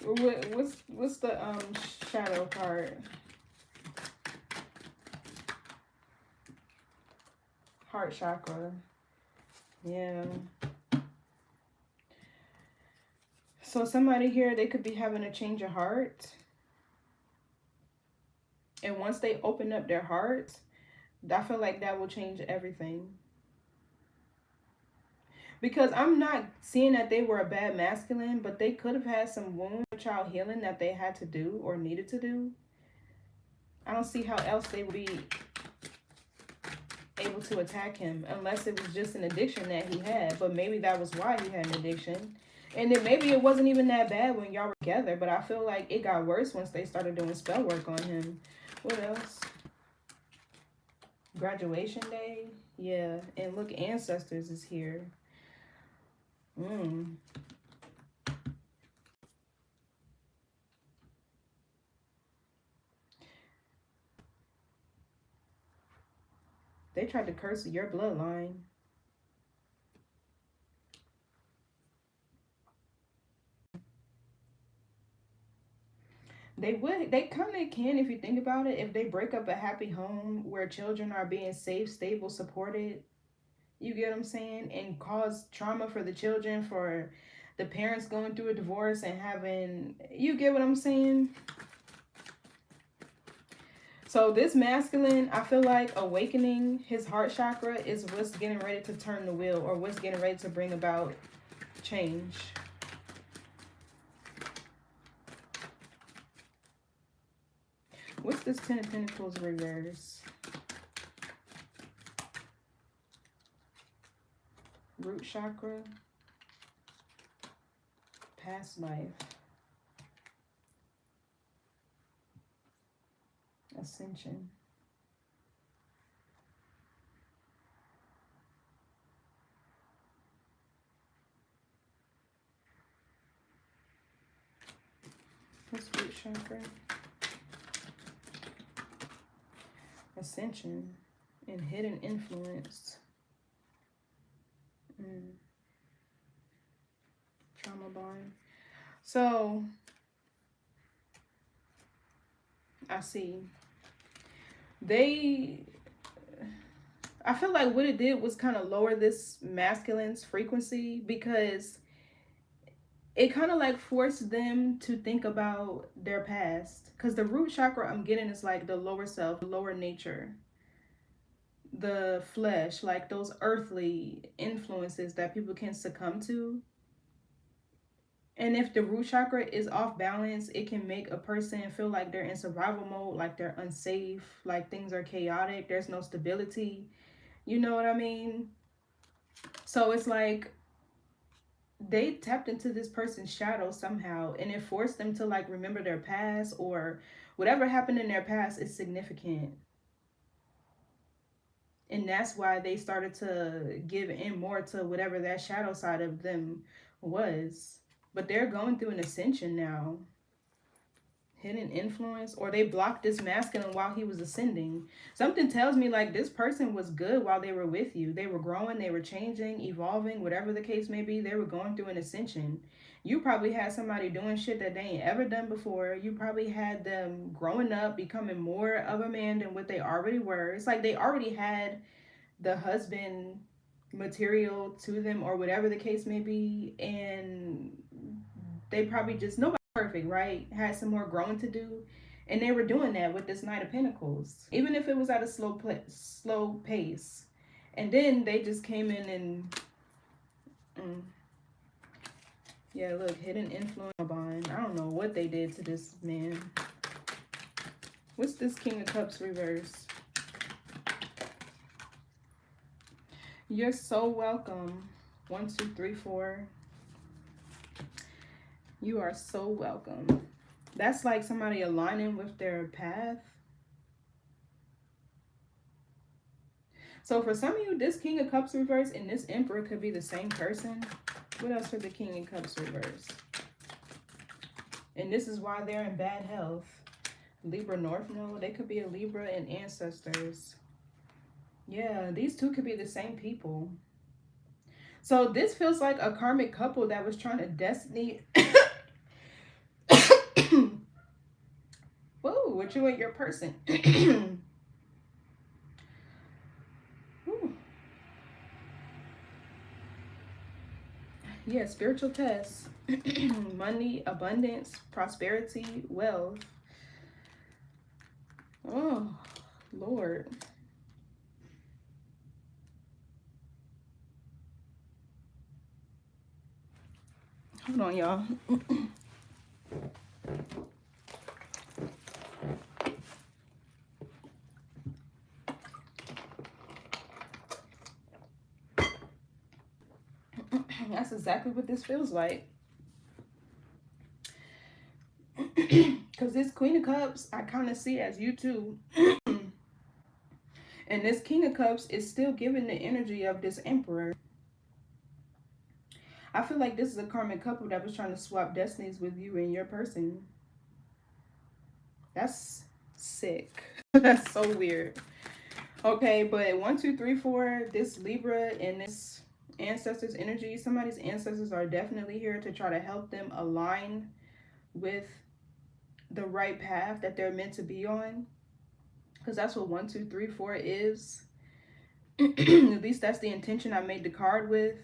What's the shadow card? Heart chakra. Yeah. So somebody here, they could be having a change of heart. And once they open up their heart, I feel like that will change everything. Because I'm not seeing that they were a bad masculine, but they could have had some wound child healing that they had to do or needed to do. I don't see how else they would be able to attack him unless it was just an addiction that he had. But maybe that was why he had an addiction. And then maybe it wasn't even that bad when y'all were together, but I feel like it got worse once they started doing spell work on him. What else? Graduation day. Yeah. And look, ancestors is here. They tried to curse your bloodline. They kind of can if you think about it. If they break up a happy home where children are being safe, stable, supported, you get what I'm saying? And cause trauma for the children, for the parents going through a divorce and having, you get what I'm saying? So this masculine, I feel like awakening his heart chakra is what's getting ready to turn the wheel, or what's getting ready to bring about change. What's this 10 of Pentacles reverse? Root chakra. Past life. Ascension. What's root chakra? Ascension and hidden influence. Trauma bond. So I see. I feel like what it did was kind of lower this masculine's frequency, because it kind of like forced them to think about their past. Because the root chakra I'm getting is like the lower self, the lower nature, the flesh, like those earthly influences that people can succumb to. And if the root chakra is off balance, it can make a person feel like they're in survival mode, like they're unsafe, like things are chaotic, there's no stability. You know what I mean? So it's like they tapped into this person's shadow somehow, and it forced them to like remember their past, or whatever happened in their past is significant. And that's why they started to give in more to whatever that shadow side of them was. But they're going through an ascension now. Hidden influence, or they blocked this masculine while he was ascending. Something tells me like this person was good while they were with you. They were growing, they were changing, evolving, whatever the case may be. They were going through an ascension. You probably had somebody doing shit that they ain't ever done before. You probably had them growing up, becoming more of a man than what they already were. It's like they already had the husband material to them, or whatever the case may be, and they probably just, nobody perfect, right? Had some more growing to do, and they were doing that with this Knight of Pentacles, even if it was at a slow pace. And then they just came in and yeah, look, hidden influence bond. I don't know what they did to this man. What's this King of Cups reverse? You're so welcome. 1, 2, 3, 4. You are so welcome. That's like somebody aligning with their path. So for some of you, this King of Cups reverse and this Emperor could be the same person. What else for the King of Cups reverse? And this is why they're in bad health. Libra North Node. They could be a Libra and ancestors. Yeah, these two could be the same people. So this feels like a karmic couple that was trying to destiny. Whoa, with you and your person. Yeah, spiritual tests. Money, abundance, prosperity, wealth. Oh, Lord. Hold on, y'all. That's exactly what this feels like. Because this Queen of Cups, I kind of see as you too. And this King of Cups is still giving the energy of this Emperor. I feel like this is a karmic couple that was trying to swap destinies with you and your person. That's sick. That's so weird. Okay, but 1, 2, 3, 4, this Libra and this ancestors energy, somebody's ancestors are definitely here to try to help them align with the right path that they're meant to be on. Because that's what 1, 2, 3, 4 is. At least that's the intention I made the card with.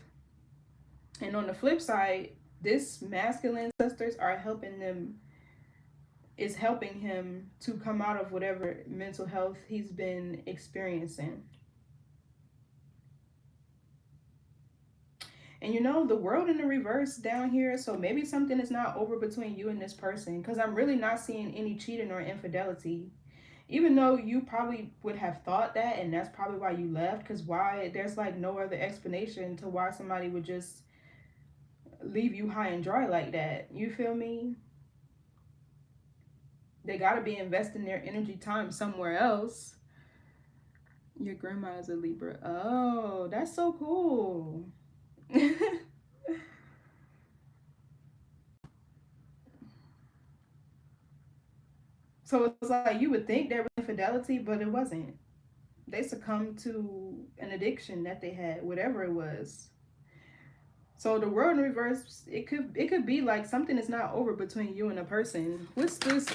And on the flip side, this masculine ancestors are helping them, is helping him to come out of whatever mental health he's been experiencing. And you know, the world in the reverse down here, so maybe something is not over between you and this person, because I'm really not seeing any cheating or infidelity. Even though you probably would have thought that, and that's probably why you left, because why, there's like no other explanation to why somebody would just leave you high and dry like that. You feel me? They got to be investing their energy time somewhere else. Your grandma is a Libra. Oh, that's so cool. So it's like you would think there was infidelity, but it wasn't. They succumbed to an addiction that they had, whatever it was. So the world in reverse, it could be like something is not over between you and a person. What's this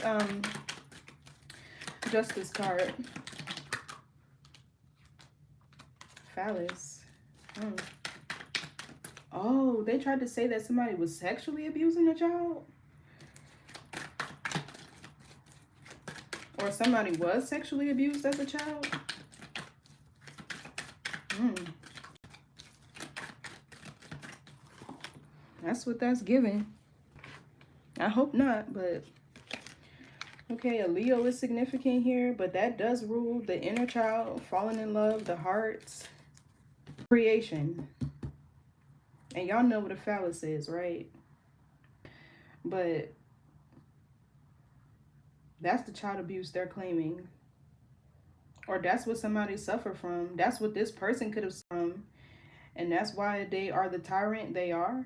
justice card? Phallus. Oh, they tried to say that somebody was sexually abusing a child? Or somebody was sexually abused as a child? That's what that's giving. I hope not, but okay, a Leo is significant here, but that does rule the inner child, falling in love, the hearts, creation. And y'all know what a phallus is, right? But that's the child abuse they're claiming. Or that's what somebody suffered from. That's what this person could have suffered from. And that's why they are the tyrant they are.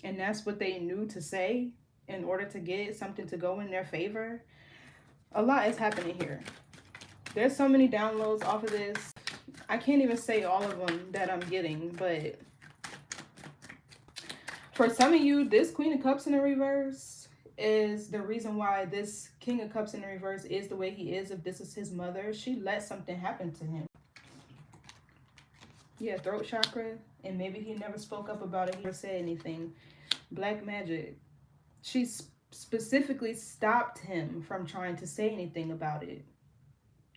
And that's what they knew to say. in order to get something to go in their favor. A lot is happening here. There's so many downloads off of this. I can't even say all of them that I'm getting, but for some of you, this Queen of Cups in the reverse is the reason why this King of Cups in the reverse is the way he is. If this is his mother, she let something happen to him. Yeah, throat chakra, and maybe he never spoke up about it. He never said anything. Black magic. She specifically stopped him from trying to say anything about it.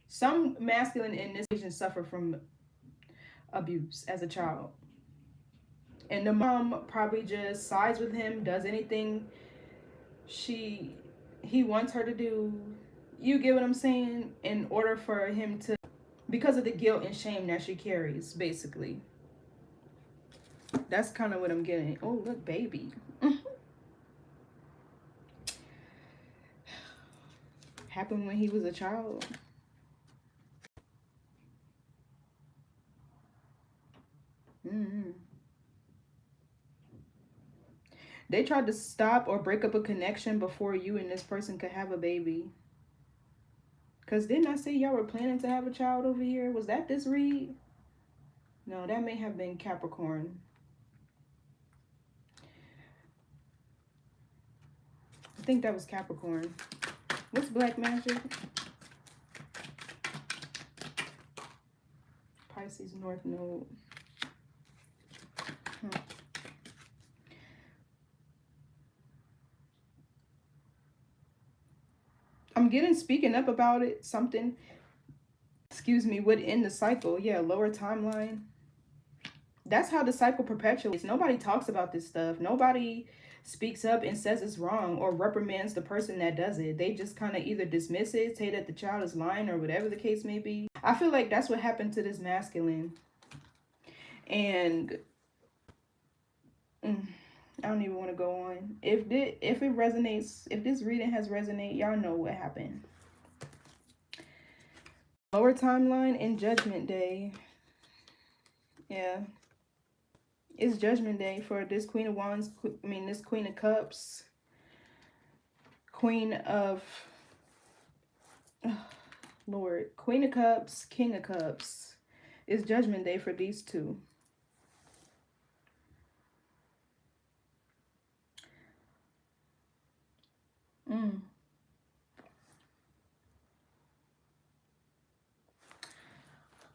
Some masculine in this region suffer from abuse as a child. And the mom probably just sides with him, does anything he wants her to do. You get what I'm saying? In order for him to, because of the guilt and shame that she carries, basically. That's kind of what I'm getting. Oh, look, baby. Happened when he was a child. They tried to stop or break up a connection before you and this person could have a baby. Because didn't I say y'all were planning to have a child over here? Was that this read? No, that may have been Capricorn. I think that was Capricorn. What's black magic? Pisces North Node. I'm getting speaking up about it. Something, excuse me, would end the cycle. Yeah, lower timeline. That's how the cycle perpetuates. Nobody talks about this stuff. Nobody speaks up and says it's wrong or reprimands the person that does it. They just kind of either dismiss it, say that the child is lying, or whatever the case may be. I feel like that's what happened to this masculine. And I don't even want to go on. If it resonates, if this reading has resonated, y'all know what happened. Lower timeline and Judgment Day. Yeah. It's Judgment Day for this Queen of Wands. This Queen of Cups. Queen of... Lord. Queen of Cups, King of Cups. It's Judgment Day for these two.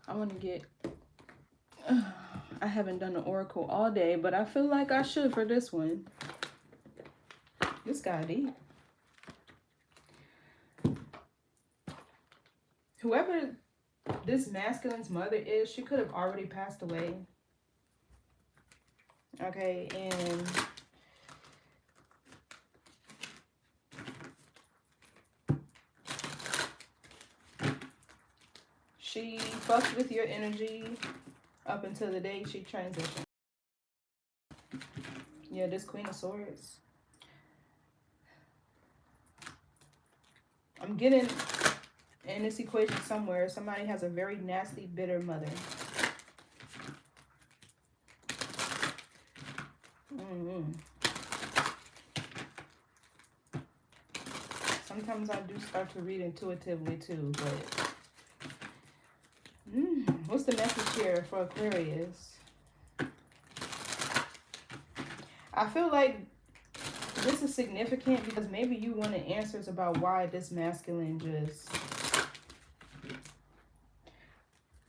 I want to get... I haven't done the oracle all day, but I feel like I should for this one. This got deep. Whoever this masculine's mother is, she could have already passed away. Okay, and she fucked with your energy up until the day she transitioned. Yeah, this Queen of Swords. I'm getting in this equation somewhere, somebody has a very nasty, bitter mother. Sometimes I do start to read intuitively too, but what's the message here for Aquarius? I feel like this is significant because maybe you wanted answers about why this masculine just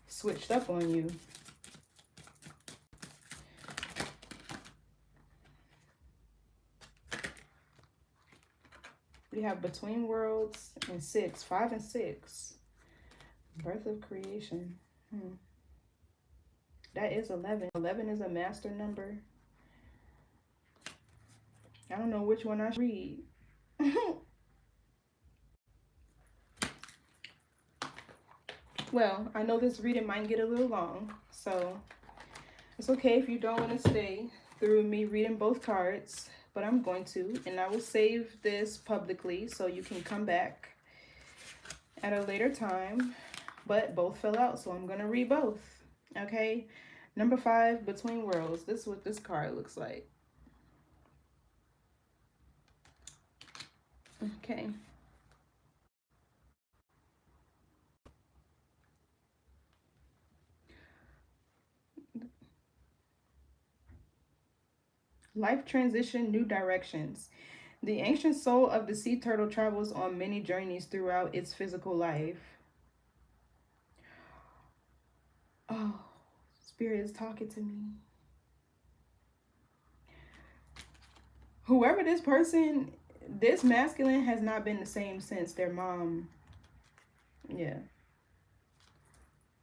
switched up on you. We have Between Worlds and 6, 5 and 6. Birth of Creation. That is 11. 11 is a master number. I don't know which one I should read. Well, I know this reading might get a little long, so it's okay if you don't want to stay through me reading both cards, but I'm going to, and I will save this publicly so you can come back at a later time, but both fell out, so I'm going to read both, okay? Number 5, Between Worlds. This is what this card looks like. Okay. Life transition, new directions. The ancient soul of the sea turtle travels on many journeys throughout its physical life. Oh, Spirit is talking to me. Whoever this person, this masculine has not been the same since their mom. Yeah.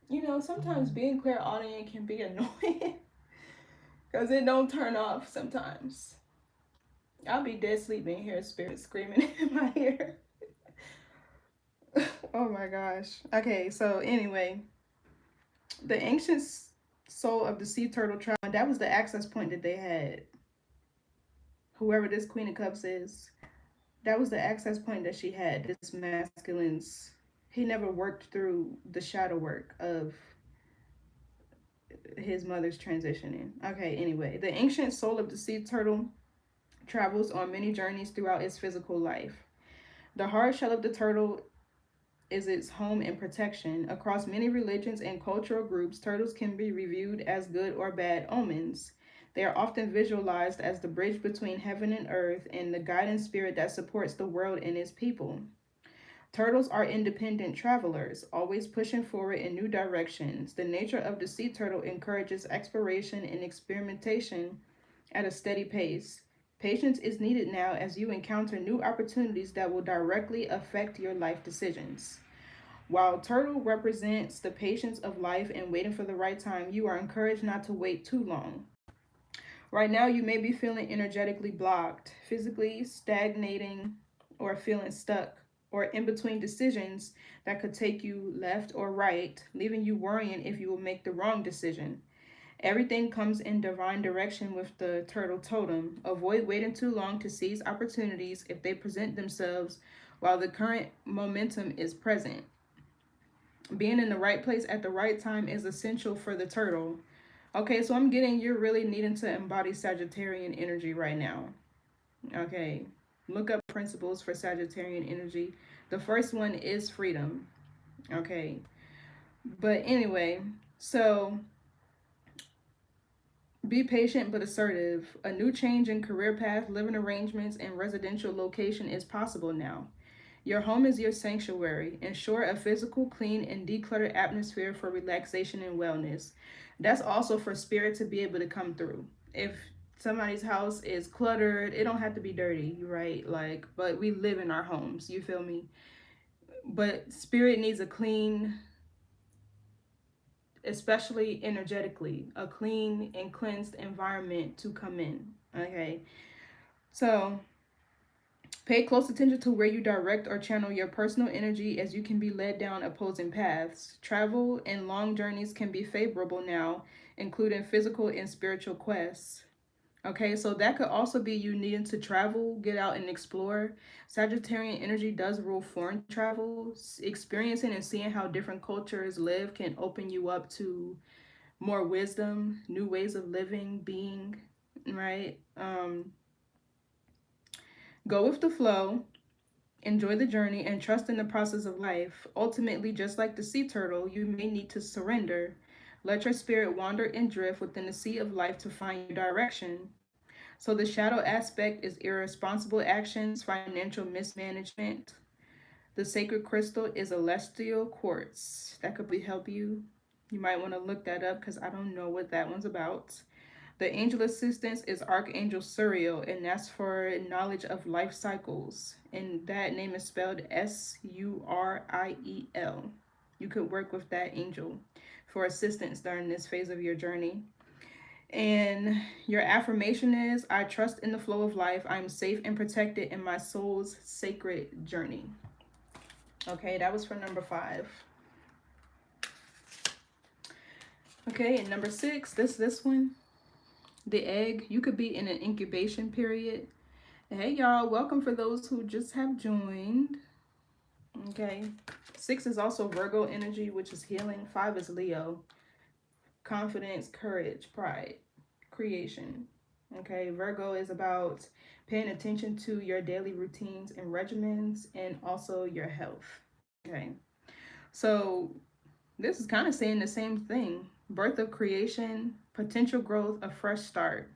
You know, sometimes being clairaudient can be annoying because it don't turn off sometimes. I'll be dead sleeping, hear spirit screaming in my ear. Oh my gosh. Okay, so anyway, the ancient soul of the sea turtle tribe, that was the access point that they had. Whoever this Queen of Cups is, that was the access point that she had. This masculine's, he never worked through the shadow work of his mother's transitioning. Okay, anyway, the ancient soul of the sea turtle travels on many journeys throughout its physical life. The hard shell of the turtle is its home and protection. Across many religions and cultural groups, turtles can be reviewed as good or bad omens. They are often visualized as the bridge between heaven and earth and the guiding spirit that supports the world and its people. Turtles are independent travelers, always pushing forward in new directions. The nature of the sea turtle encourages exploration and experimentation at a steady pace. Patience is needed now as you encounter new opportunities that will directly affect your life decisions. While turtle represents the patience of life and waiting for the right time, you are encouraged not to wait too long. Right now, you may be feeling energetically blocked, physically stagnating, or feeling stuck, or in between decisions that could take you left or right, leaving you worrying if you will make the wrong decision. Everything comes in divine direction with the turtle totem. Avoid waiting too long to seize opportunities if they present themselves while the current momentum is present. Being in the right place at the right time is essential for the turtle. Okay, so I'm getting you're really needing to embody Sagittarian energy right now. Okay, look up principles for Sagittarian energy. The first one is freedom. Okay, but anyway, so be patient but assertive. A new change in career path, living arrangements, and residential location is possible now. Your home is your sanctuary. Ensure a physical, clean, and decluttered atmosphere for relaxation and wellness. That's also for spirit to be able to come through. If somebody's house is cluttered, it don't have to be dirty, right? Like, but we live in our homes, you feel me? But spirit needs a clean, especially energetically, a clean and cleansed environment to come in. Okay. So pay close attention to where you direct or channel your personal energy as you can be led down opposing paths. Travel and long journeys can be favorable now, including physical and spiritual quests. Okay, so that could also be you needing to travel, get out and explore. Sagittarian energy does rule foreign travel. Experiencing and seeing how different cultures live can open you up to more wisdom, new ways of living, being, right? Go with the flow, enjoy the journey, and trust in the process of life. Ultimately, just like the sea turtle, you may need to surrender. Let your spirit wander and drift within the sea of life to find your direction. So, the shadow aspect is irresponsible actions, financial mismanagement. The sacred crystal is a celestial quartz. That could be help you. You might want to look that up because I don't know what that one's about. The angel assistance is Archangel Suriel, and that's for knowledge of life cycles. And that name is spelled Suriel. You could work with that angel for assistance during this phase of your journey. And your affirmation is I trust in the flow of life. I'm safe and protected in my soul's sacred journey. Okay, that was for number 5. Okay, and number 6, this one. The egg, you could be in an incubation period. Hey y'all, welcome for those who just have joined. Okay. 6 is also Virgo energy, which is healing. 5 is Leo. Confidence, courage, pride, creation. Okay, Virgo is about paying attention to your daily routines and regimens and also your health. Okay, so this is kind of saying the same thing: birth of creation, potential growth, a fresh start.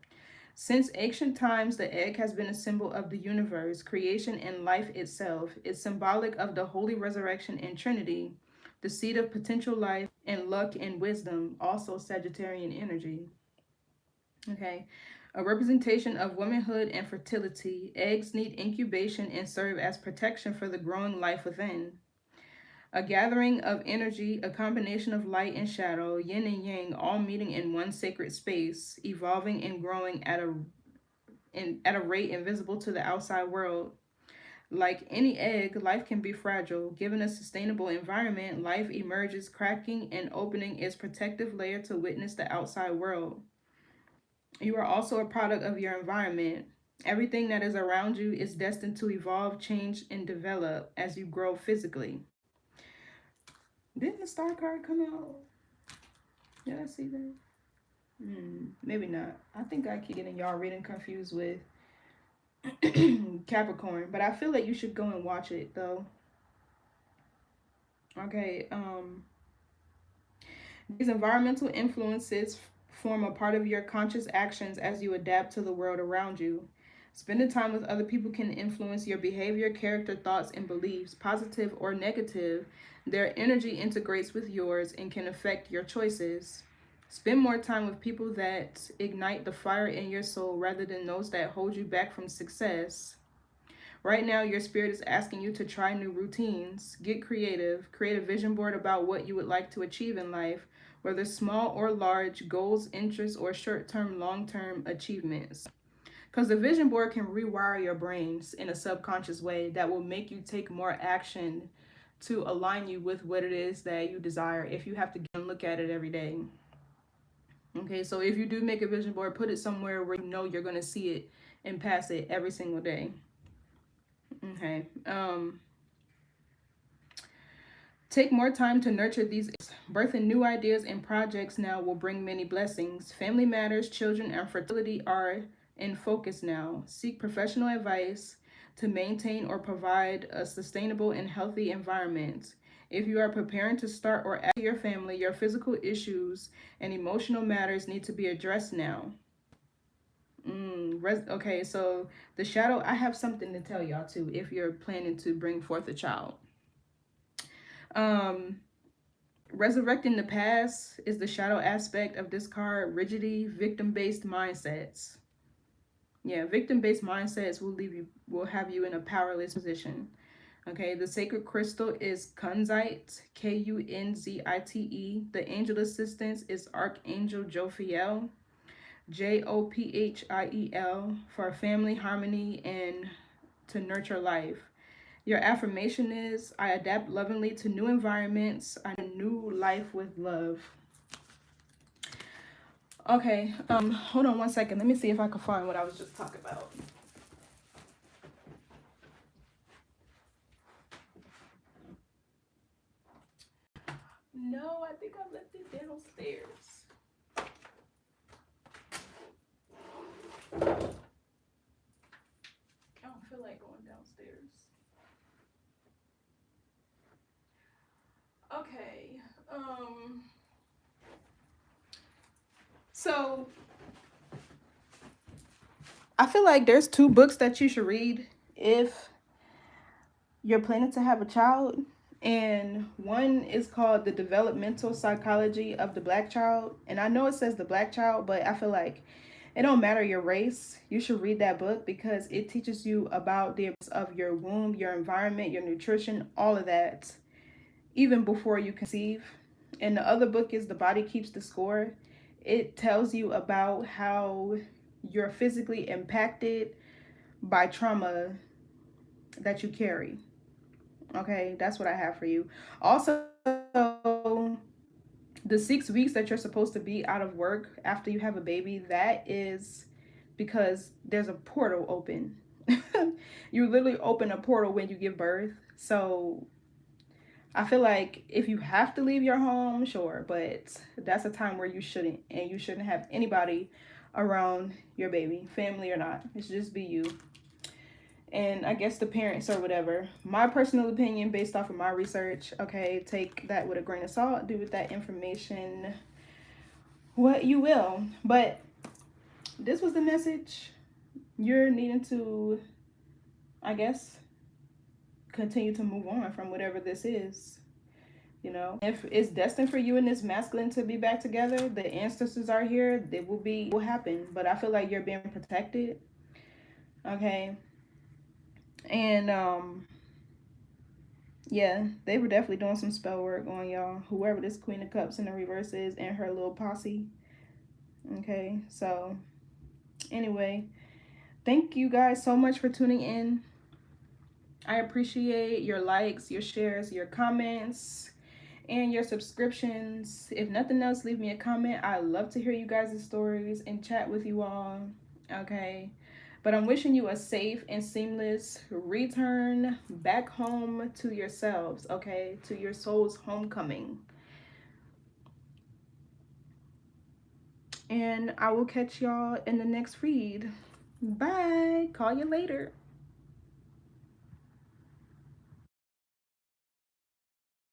Since ancient times, the egg has been a symbol of the universe, creation, and life itself. It's symbolic of the holy resurrection and Trinity, the seed of potential life, and luck and wisdom, also Sagittarian energy. Okay. A representation of womanhood and fertility. Eggs need incubation and serve as protection for the growing life within. A gathering of energy, a combination of light and shadow, yin and yang, all meeting in one sacred space, evolving and growing at a rate invisible to the outside world. Like any egg, life can be fragile. Given a sustainable environment, life emerges, cracking and opening its protective layer to witness the outside world. You are also a product of your environment. Everything that is around you is destined to evolve, change, and develop as you grow physically. Didn't the star card come out? Did I see that? Maybe not. I think I keep getting y'all reading confused with Capricorn, but I feel like you should go and watch it though. Okay, these environmental influences form a part of your conscious actions as you adapt to the world around you. Spending time with other people can influence your behavior, character, thoughts, and beliefs, positive or negative. Their energy integrates with yours and can affect your choices. Spend more time with people that ignite the fire in your soul rather than those that hold you back from success. Right now, your spirit is asking you to try new routines, get creative, create a vision board about what you would like to achieve in life, whether small or large, goals, interests, or short term, long term achievements. Because the vision board can rewire your brains in a subconscious way that will make you take more action to align you with what it is that you desire if you have to look at it every day. Okay, so if you do make a vision board, put it somewhere where you know you're going to see it and pass it every single day. Okay. Take more time to nurture these. Birthing new ideas and projects now will bring many blessings. Family matters, children, and fertility are in focus now. Seek professional advice to maintain or provide a sustainable and healthy environment. If you are preparing to start or add to your family, your physical issues and emotional matters need to be addressed now. Okay, so the shadow, I have something to tell y'all too if you're planning to bring forth a child. Um, Resurrecting the past is the shadow aspect of this card. Rigidity, victim-based mindsets. Yeah, victim-based mindsets will have you in a powerless position. Okay, the sacred crystal is Kunzite, Kunzite. The angel assistance is Archangel Jophiel, Jophiel, for family harmony and to nurture life. Your affirmation is, I adapt lovingly to new environments, a new life with love. Okay, hold on one second. Let me see if I can find what I was just talking about. No, I think I left it downstairs. I don't feel like going downstairs. Okay, so I feel like there's two books that you should read if you're planning to have a child. And one is called The Developmental Psychology of the Black Child. And I know it says the Black Child, but I feel like it don't matter your race. You should read that book because it teaches you about the of your womb, your environment, your nutrition, all of that, even before you conceive. And the other book is The Body Keeps the Score. It tells you about how you're physically impacted by trauma that you carry. Okay, that's what I have for you. Also, the 6 weeks that you're supposed to be out of work after you have a baby, that is because there's a portal open. You literally open a portal when you give birth. So I feel like if you have to leave your home, sure, but that's a time where you shouldn't, and you shouldn't have anybody around your baby, family or not. It should just be you. And I guess the parents or whatever. My personal opinion based off of my research, okay, take that with a grain of salt. Do with that information what you will. But this was the message. You're needing to, I guess, continue to move on from whatever this is. You know, if it's destined for you and this masculine to be back together, the ancestors are here, it will happen. But I feel like you're being protected. Okay. And yeah, they were definitely doing some spell work on y'all, whoever this Queen of Cups in the reverse is, and her little posse. Okay, so anyway, thank you guys so much for tuning in. I appreciate your likes, your shares, your comments, and your subscriptions. If nothing else, leave me a comment. I love to hear you guys' stories and chat with you all. Okay. But I'm wishing you a safe and seamless return back home to yourselves, okay? To your soul's homecoming. And I will catch y'all in the next read. Bye. Call you later.